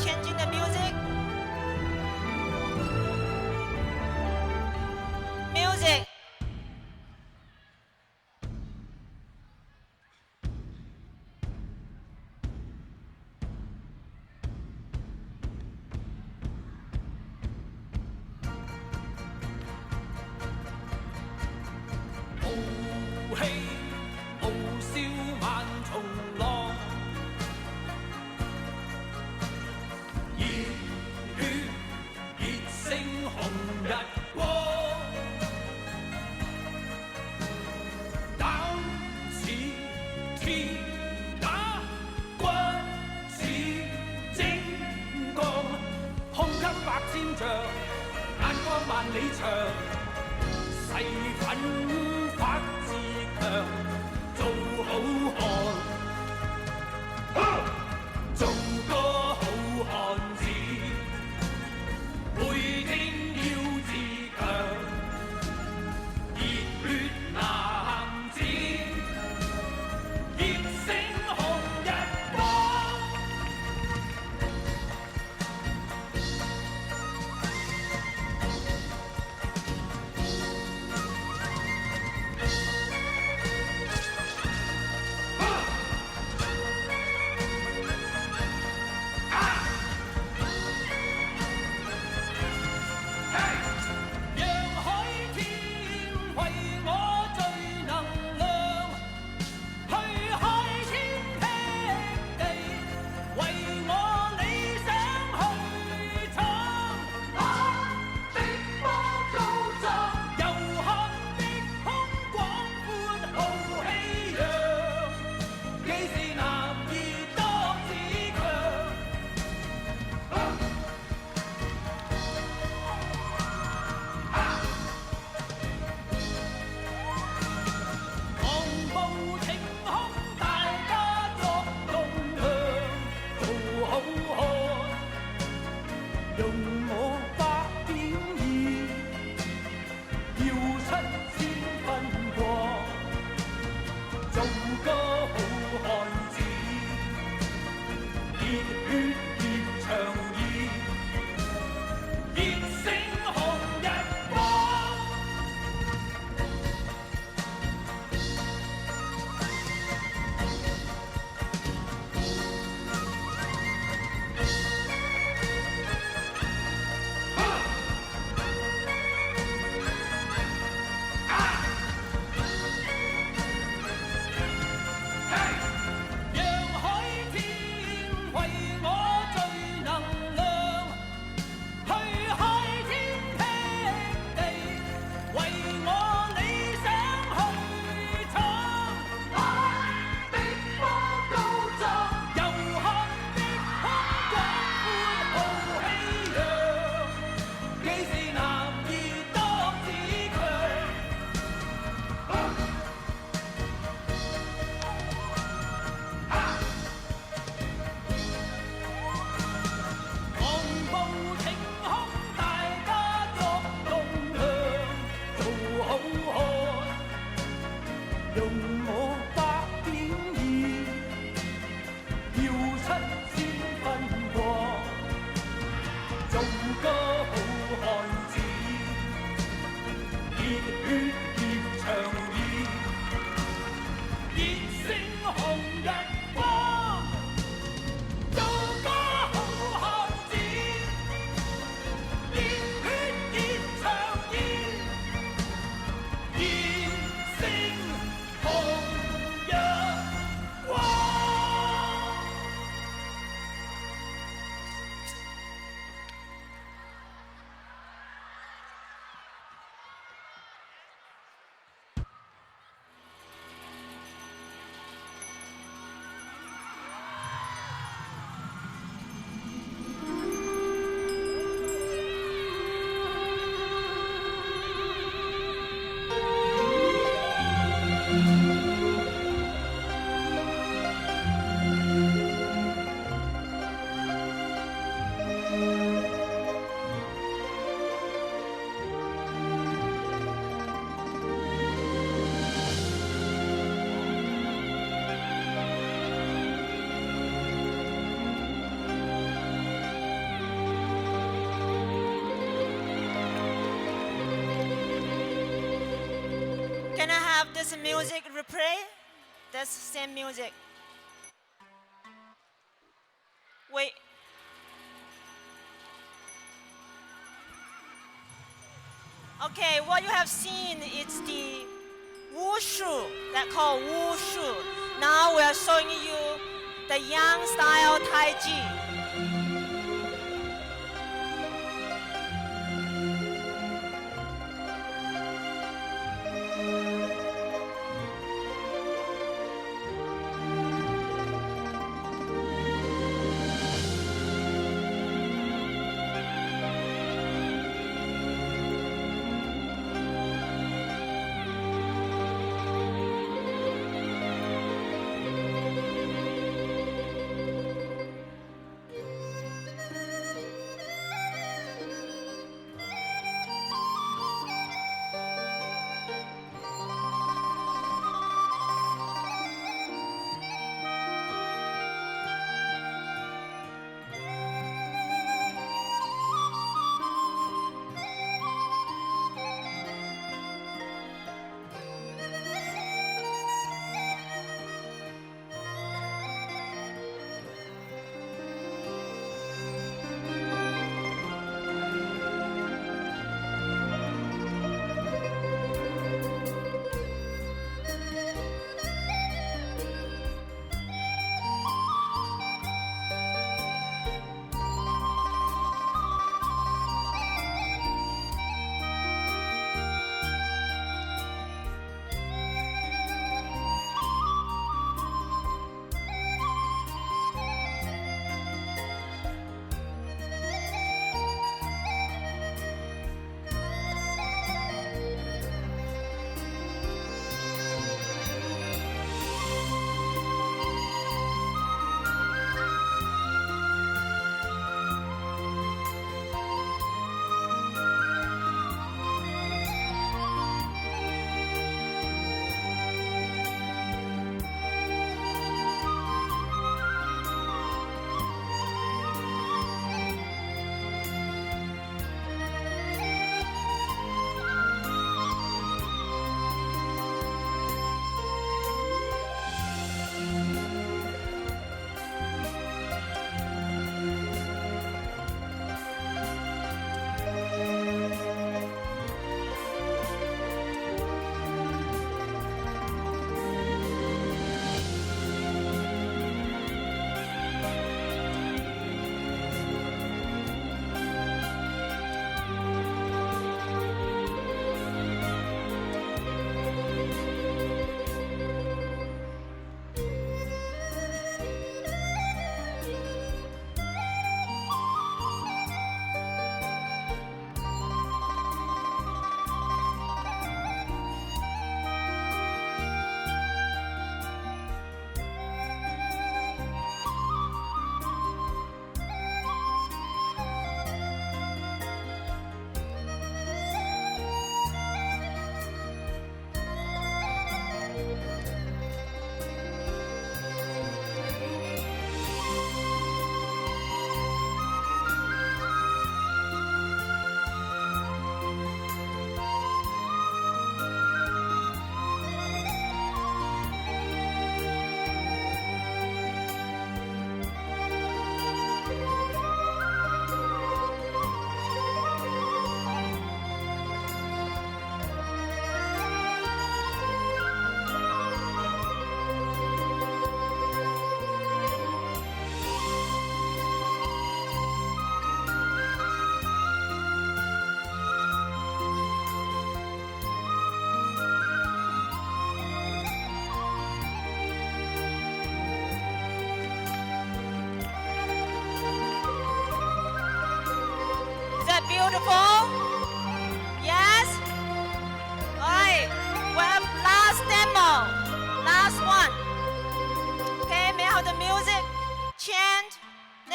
Changing the music. Music. 好汉，用我百點意，要出千分過，做個好漢子，熱血熱腸意，熱勝紅日光，做個好漢子，熱血熱腸意，熱勝紅日光。Can I have this music replay? That's same music. Wait. Okay, what you have seen is the wushu, that called wushu. Now we are showing you the Yang style Tai Chi.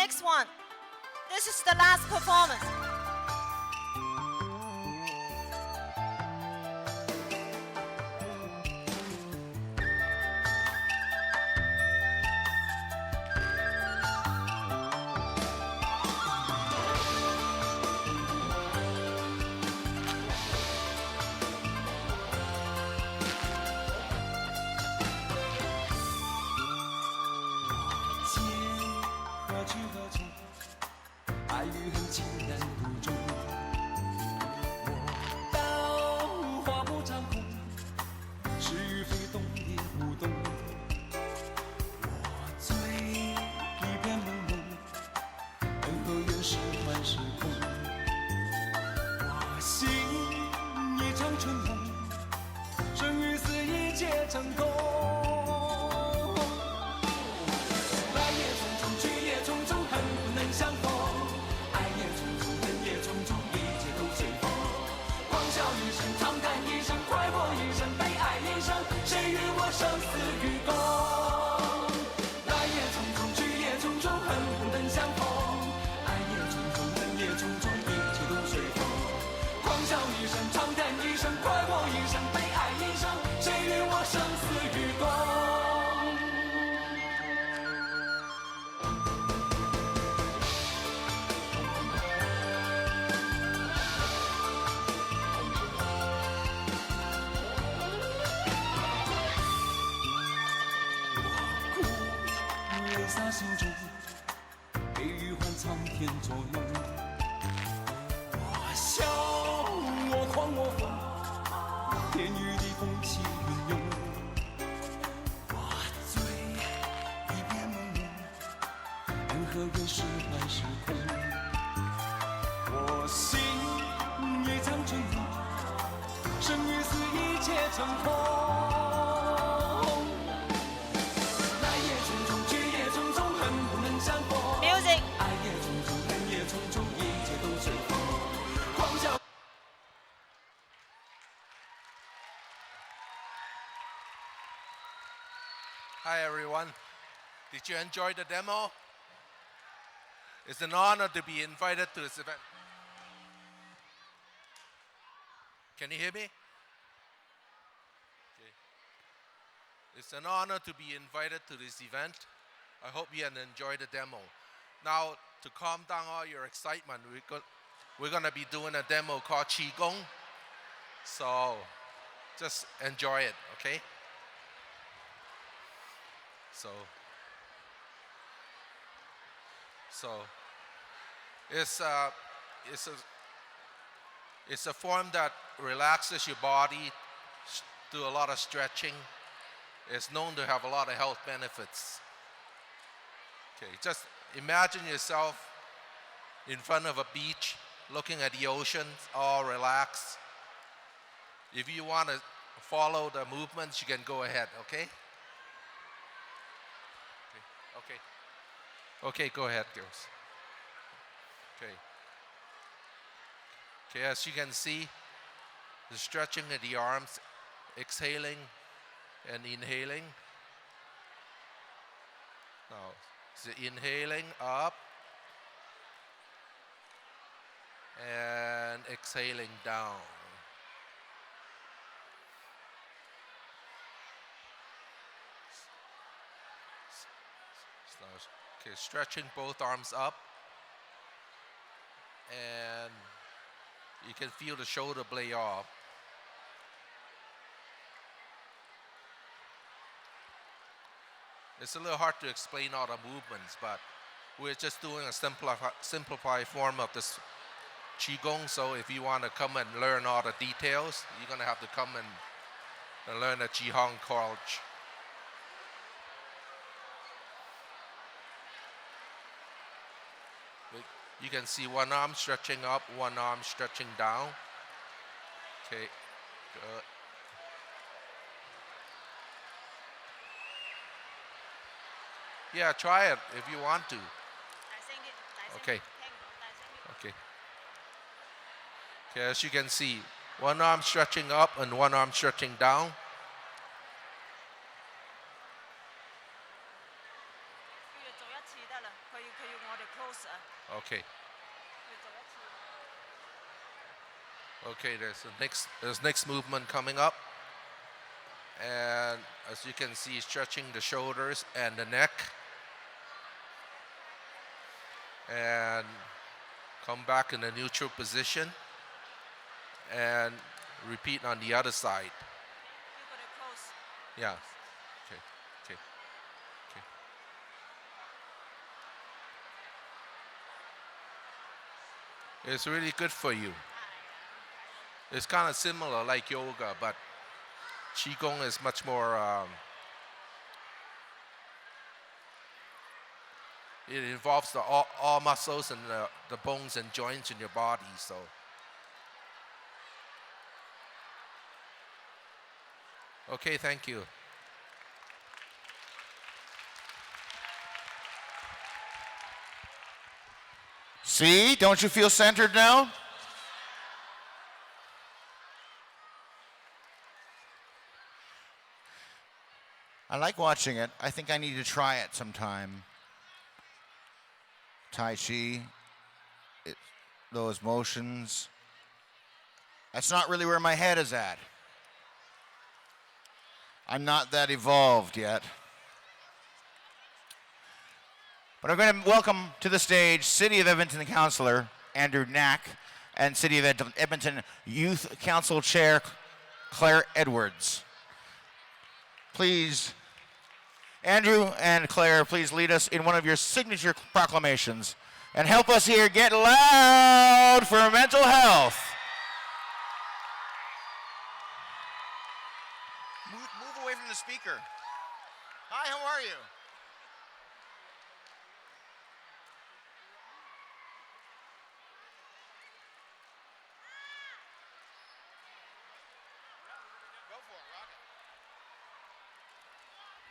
next one. This is the last performance.何去何从？爱与恨情难独钟。我刀划破长空，是与非动也不动。我醉一片朦胧，恩和怨是幻是空。我醒一场春梦，生与死一切成空。相逢，爱也匆匆，恨也匆匆，一切都随风。狂笑一声，长叹一声，快活一生，悲哀一生，谁与我生死与共？来也匆匆，去也匆匆，恨不能相逢。爱也匆匆，恨也匆匆，一切都随风。狂笑一声，长叹一声，快活一生，悲哀一生，谁与我生死与共？洒心中，悲与欢苍天作弄。我笑，我狂，我疯，天与地风起云涌。我醉，一片朦胧，恩和怨是幻是空。我醒，一场春梦，生与死一切成空。Music. Hi everyone. Did you enjoy the demo? It's an honor to be invited to this event. Can you hear me? Okay. It's an honor to be invited to this event. I hope you enjoy the demo. Now, to calm down all your excitement, we're going to be doing a demo called Qigong. So, just enjoy it, okay? So it's a form that relaxes your body, do a lot of stretching. It's known to have a lot of health benefits. Okay, just imagine yourself in front of a beach, looking at the ocean, all relaxed. If you want to follow the movements, you can go ahead, okay? Okay. Okay, go ahead, girls. Okay. Okay, as you can see, the stretching of the arms, exhaling and inhaling. Now, the inhaling up and exhaling down. Okay, stretching both arms up, and you can feel the shoulder blade off. It's a little hard to explain all the movements, but we're just doing a simplified form of this Qigong, so if you want to come and learn all the details, you're going to have to come and learn at Qihong College. You can see one arm stretching up, one arm stretching down. Okay, good. Yeah, try it if you want to. Okay. Okay. Okay, as you can see, one arm stretching up and one arm stretching down. Okay. Okay, there's next movement coming up. And as you can see, stretching the shoulders and the neck. And come back in a neutral position. And repeat on the other side. Yeah. Okay. Okay. Okay. It's really good for you. It's kind of similar like yoga, but Qigong is much more, it involves all muscles and the bones and joints in your body, so. Okay, thank you. See, don't you feel centered now? I like watching it. I think I need to try it sometime. Tai Chi, those motions. That's not really where my head is at. I'm not that evolved yet. But I'm going to welcome to the stage City of Edmonton Councillor Andrew Knack and City of Edmonton Youth Council Chair Claire Edwards. Please, Andrew and Claire, please lead us in one of your signature proclamations and help us here get loud for mental health. Move away from the speaker. Hi, how are you?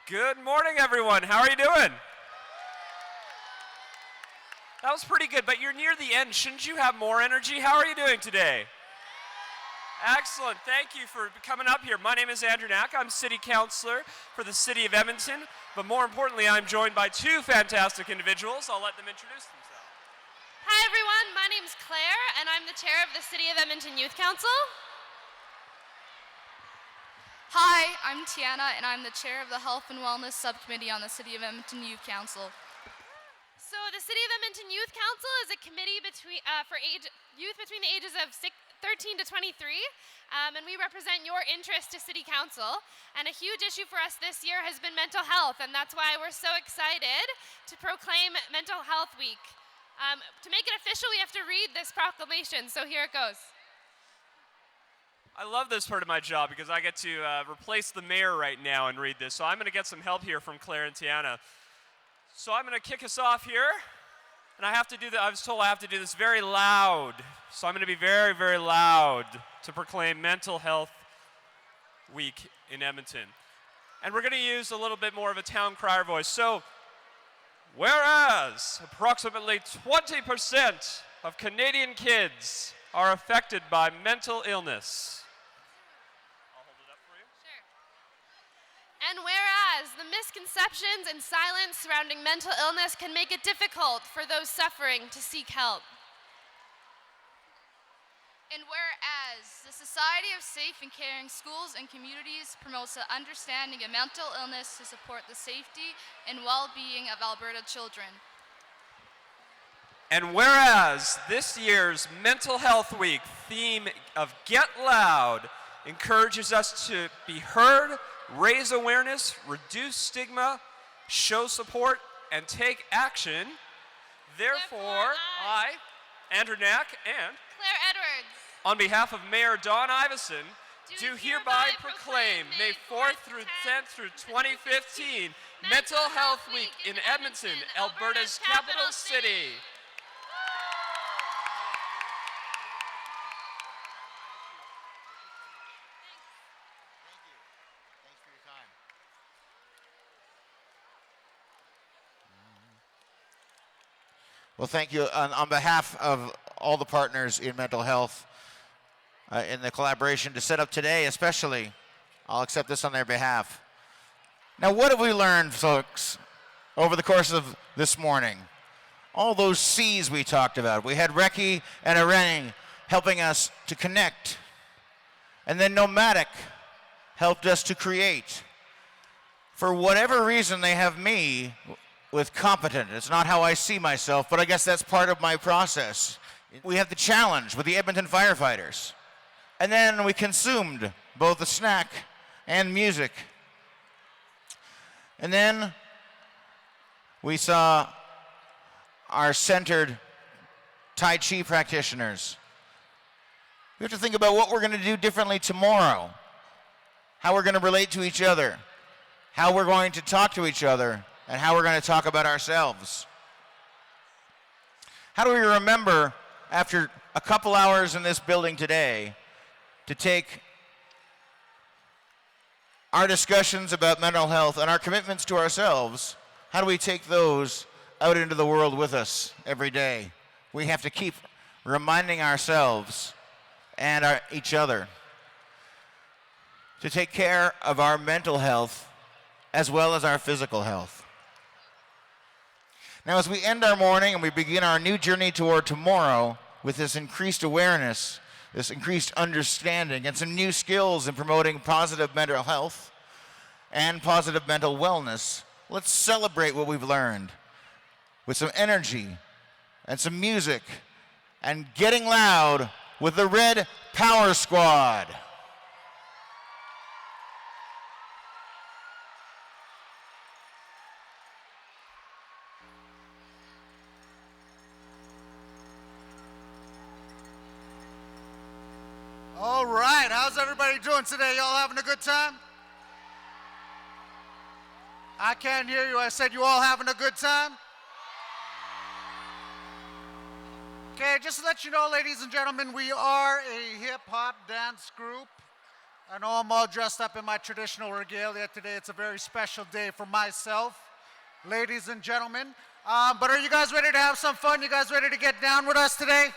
Good morning, everyone. How are you doing? That was pretty good, but you're near the end. Shouldn't you have more energy? How are you doing today? Excellent. Thank you for coming up here. My name is Andrew Knack. I'm City Councillor for the City of Edmonton, but more importantly, I'm joined by two fantastic individuals. I'll let them introduce themselves. Hi, everyone. My name's Claire, and I'm the chair of the City of Edmonton Youth Council. Hi, I'm Tiana, and I'm the chair of the Health and Wellness Subcommittee on the City of Edmonton Youth Council. So the City of Edmonton Youth Council is a committee for youth between the ages of 13 to 23, and we represent your interest to City Council. And a huge issue for us this year has been mental health, and that's why we're so excited to proclaim Mental Health Week. To make it official, we have to read this proclamation, so here it goes. I love this part of my job because I get to replace the mayor right now and read this. So I'm going to get some help here from Claire and Tiana. So I'm going to kick us off here. And I have to do that. I was told I have to do this very loud. So I'm going to be very, very loud to proclaim Mental Health Week in Edmonton. And we're going to use a little bit more of a town crier voice. So, whereas approximately 20% of Canadian kids are affected by mental illness. And whereas the misconceptions and silence surrounding mental illness can make it difficult for those suffering to seek help. And whereas the Society of Safe and Caring Schools and Communities promotes the understanding of mental illness to support the safety and well-being of Alberta children. And whereas this year's Mental Health Week theme of Get Loud encourages us to be heard, raise awareness, reduce stigma, show support, and take action. Therefore, I, Andrew Knack, and Claire Edwards, on behalf of Mayor Don Iveson, do hereby proclaim May 4th through 10th through 2015 Mental Health Week in Edmonton, Alberta's capital city. Well, thank you. On behalf of all the partners in mental health, in the collaboration to set up today especially, I'll accept this on their behalf. Now, what have we learned, folks, over the course of this morning? all those C's we talked about. We had Reki and Irene helping us to connect. And then Nomadic helped us to create. For whatever reason, they have me with competent. It's not how I see myself, but I guess that's part of my process. We have the challenge with the Edmonton firefighters. And then we consumed both the snack and music. And then we saw our centered Tai Chi practitioners. We have to think about what we're going to do differently tomorrow, how we're going to relate to each other, how we're going to talk to each other, and how we're going to talk about ourselves. How do we remember, after a couple hours in this building today, to take our discussions about mental health and our commitments to ourselves, how do we take those out into the world with us every day? We have to keep reminding ourselves and each other to take care of our mental health as well as our physical health. Now, as we end our morning and we begin our new journey toward tomorrow with this increased awareness, this increased understanding, and some new skills in promoting positive mental health and positive mental wellness, let's celebrate what we've learned with some energy and some music and getting loud with the Red Power Squad. All right, how's everybody doing today? Y'all having a good time? I can't hear you. I said you all having a good time? Okay, just to let you know, ladies and gentlemen, we are a hip-hop dance group. I know I'm all dressed up in my traditional regalia today. It's a very special day for myself, ladies and gentlemen. But are you guys ready to have some fun? You guys ready to get down with us today?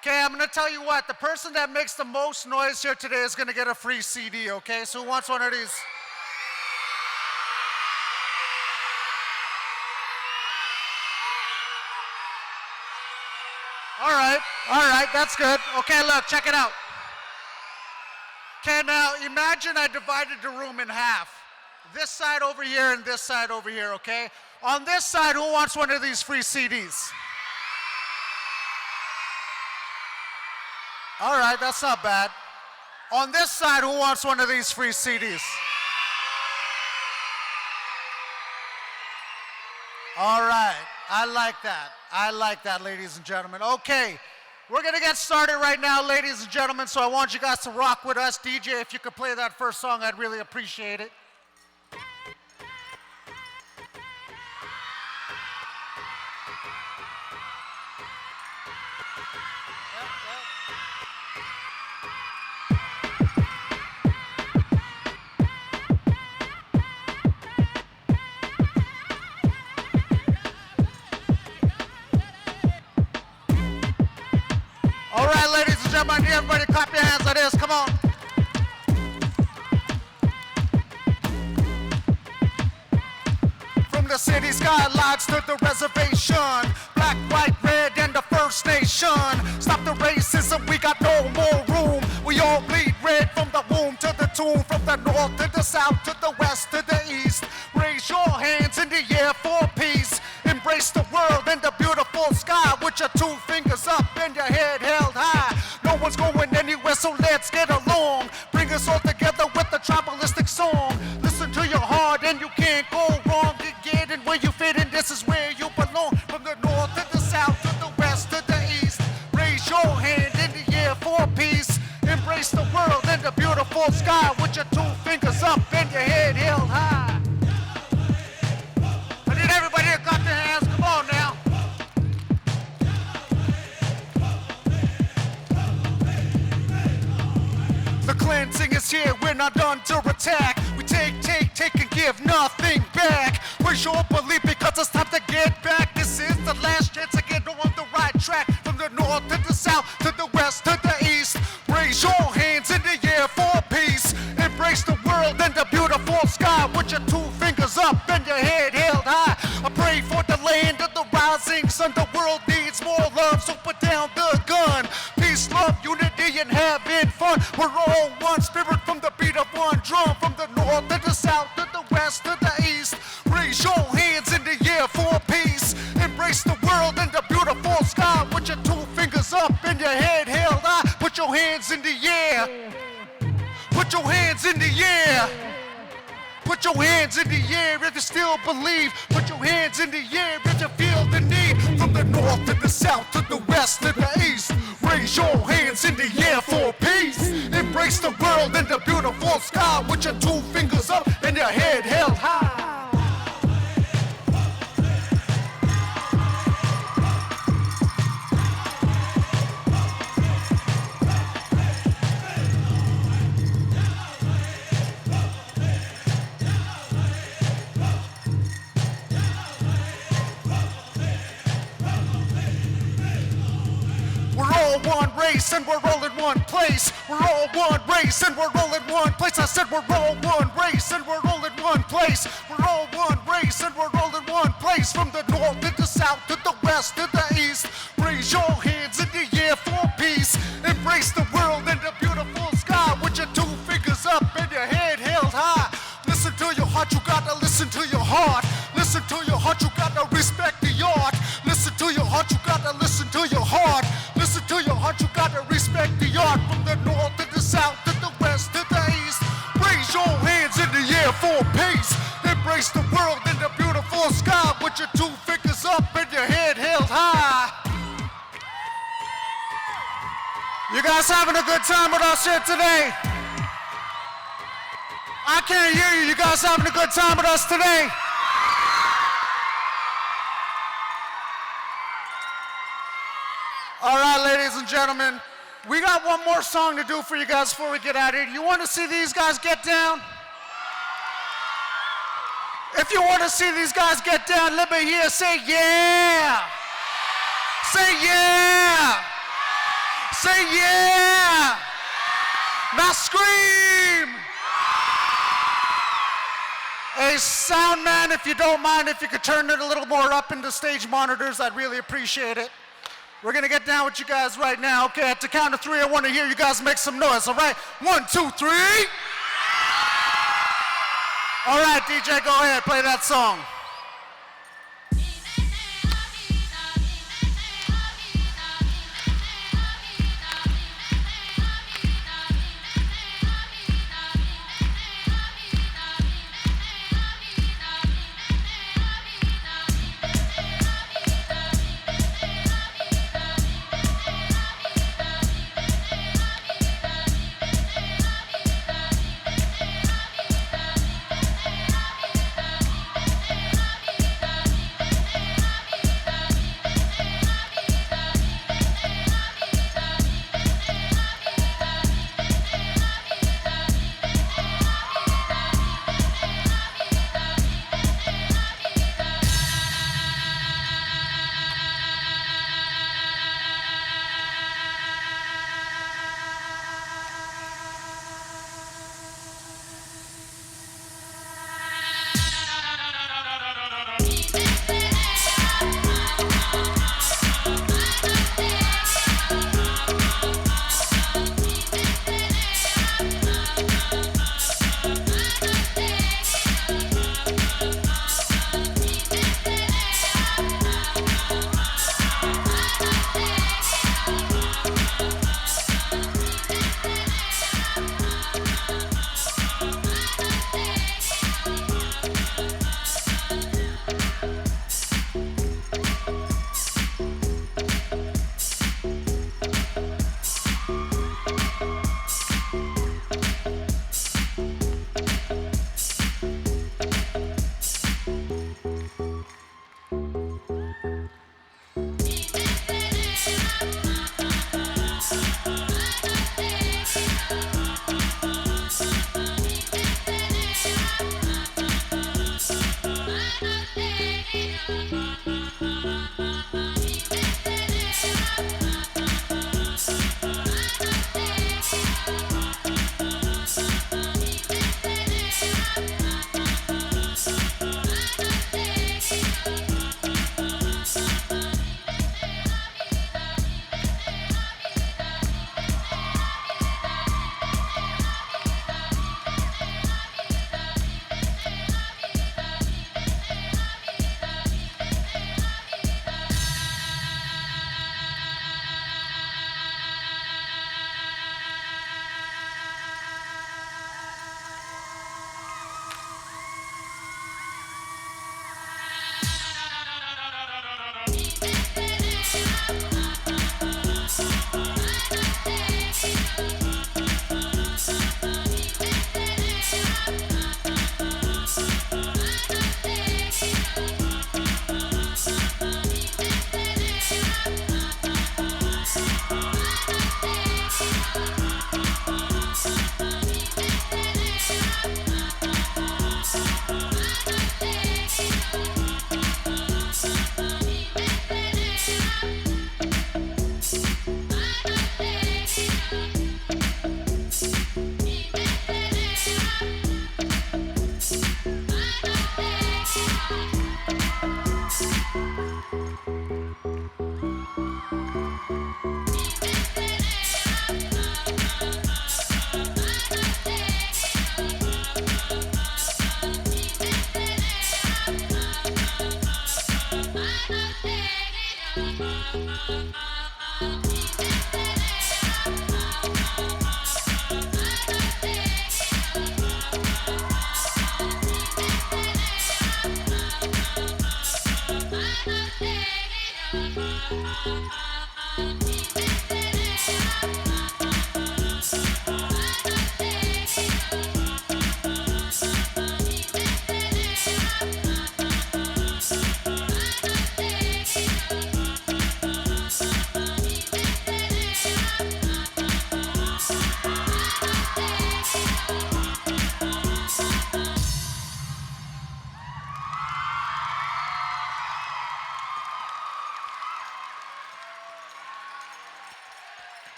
Okay, I'm going to tell you what. The person that makes the most noise here today is going to get a free CD, okay? So who wants one of these? All right, that's good. Okay, look, check it out. Okay, now imagine I divided the room in half. This side over here and this side over here, okay? On this side, who wants one of these free CDs? All right, that's not bad. On this side, who wants one of these free CDs? All right, I like that. I like that, ladies and gentlemen. Okay, we're gonna get started right now, ladies and gentlemen, so I want you guys to rock with us. DJ, if you could play that first song, I'd really appreciate it. All right, ladies and gentlemen, I need everybody to clap your hands like this. Come on. From the city skylines to the reservation, black, white, red, and the First Nation. Stop the racism, we got no more room. We all bleed red from the womb to the tomb, from the north to the south to the west to the east. Raise your hands in the air for peace. Embrace the world and the beautiful sky with your two fingers up and your head held high. No one's going anywhere, so let's get along. Bring us all together with the tribalistic song. Listen to your heart and you can't go wrong. You get in where you fit in, this is where you belong. From the north to the south to the west to the east. Raise your hand in the air for peace. Embrace the world and the beautiful sky with your two fingers up and your head held high. I need everybody to clap their hands. Come on now. The cleansing is here, we're not under attack. We take, and give nothing back. Where's your belief? Because it's time to get back. This is the last chance to get on the right track. From the north to the south, to the west, to the east. Raise your hands in the air for peace. Embrace the world and the beautiful sky with your two fingers up and your head held high. I pray for the land your hands in the air. Put your hands in the air if you still believe. Put your hands in the air if you feel the need. From the north to the south to the west to the east. Raise your hands in the air for peace. Embrace the world and the beautiful sky with your 2 fingers up and your head held high. We're all one race and we're all in one place. We're all one race and we're all in one place. I said we're all one race and we're all in one place. We're all one race and we're all in one place. From the north to the south to the west to the east. Raise your hands in the air for peace. Embrace the world and the beautiful sky with your 2 fingers up and your head held high. Listen to your heart, you gotta listen to your heart. Listen to your heart, you gotta respect the art. Listen to your heart, you gotta listen to your heart. Listen to your heart, you gotta respect the art. From the north to the south to the west to the east. Raise your hands in the air for peace. Embrace the world and the beautiful sky with your 2 fingers up and your head held high. You guys having a good time with us here today? I can't hear you. You guys having a good time with us today? All right, ladies and gentlemen, we got one more song to do for you guys before we get out of here. You want to see these guys get down? If you want to see these guys get down, let me hear say yeah. Say yeah. Say yeah. Now scream. Hey, sound man, if you don't mind, if you could turn it a little more up in the stage monitors, I'd really appreciate it. We're gonna get down with you guys right now. Okay, at the count of 3, I want to hear you guys make some noise, all right? 1, 2, 3. All right, DJ, go ahead, play that song.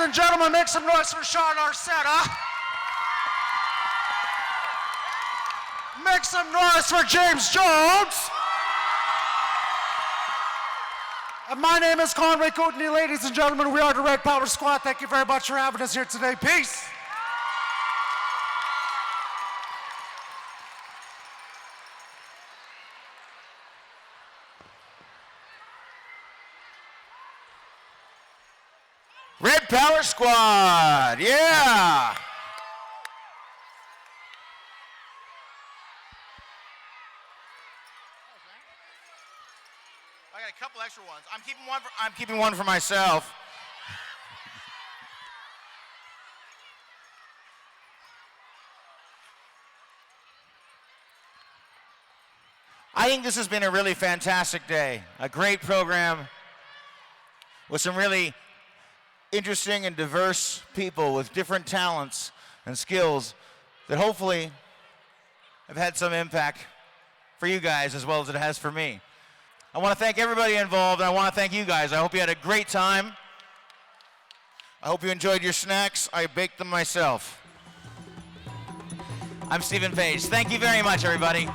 Ladies and gentlemen, make some noise for Sean Arcetta. Make some noise for James Jones. And my name is Conway Kootenai. Ladies and gentlemen, we are the Red Power Squad. Thank you very much for having us here today. Peace. Red Power Squad, yeah! I got a couple extra ones. I'm keeping one for myself. I think this has been a really fantastic day. A great program with some really interesting and diverse people with different talents and skills that hopefully have had some impact for you guys as well as it has for me. I want to thank everybody involved, and I want to thank you guys. I hope you had a great time. I hope you enjoyed your snacks. I baked them myself. I'm Stephen Page. Thank you very much, everybody.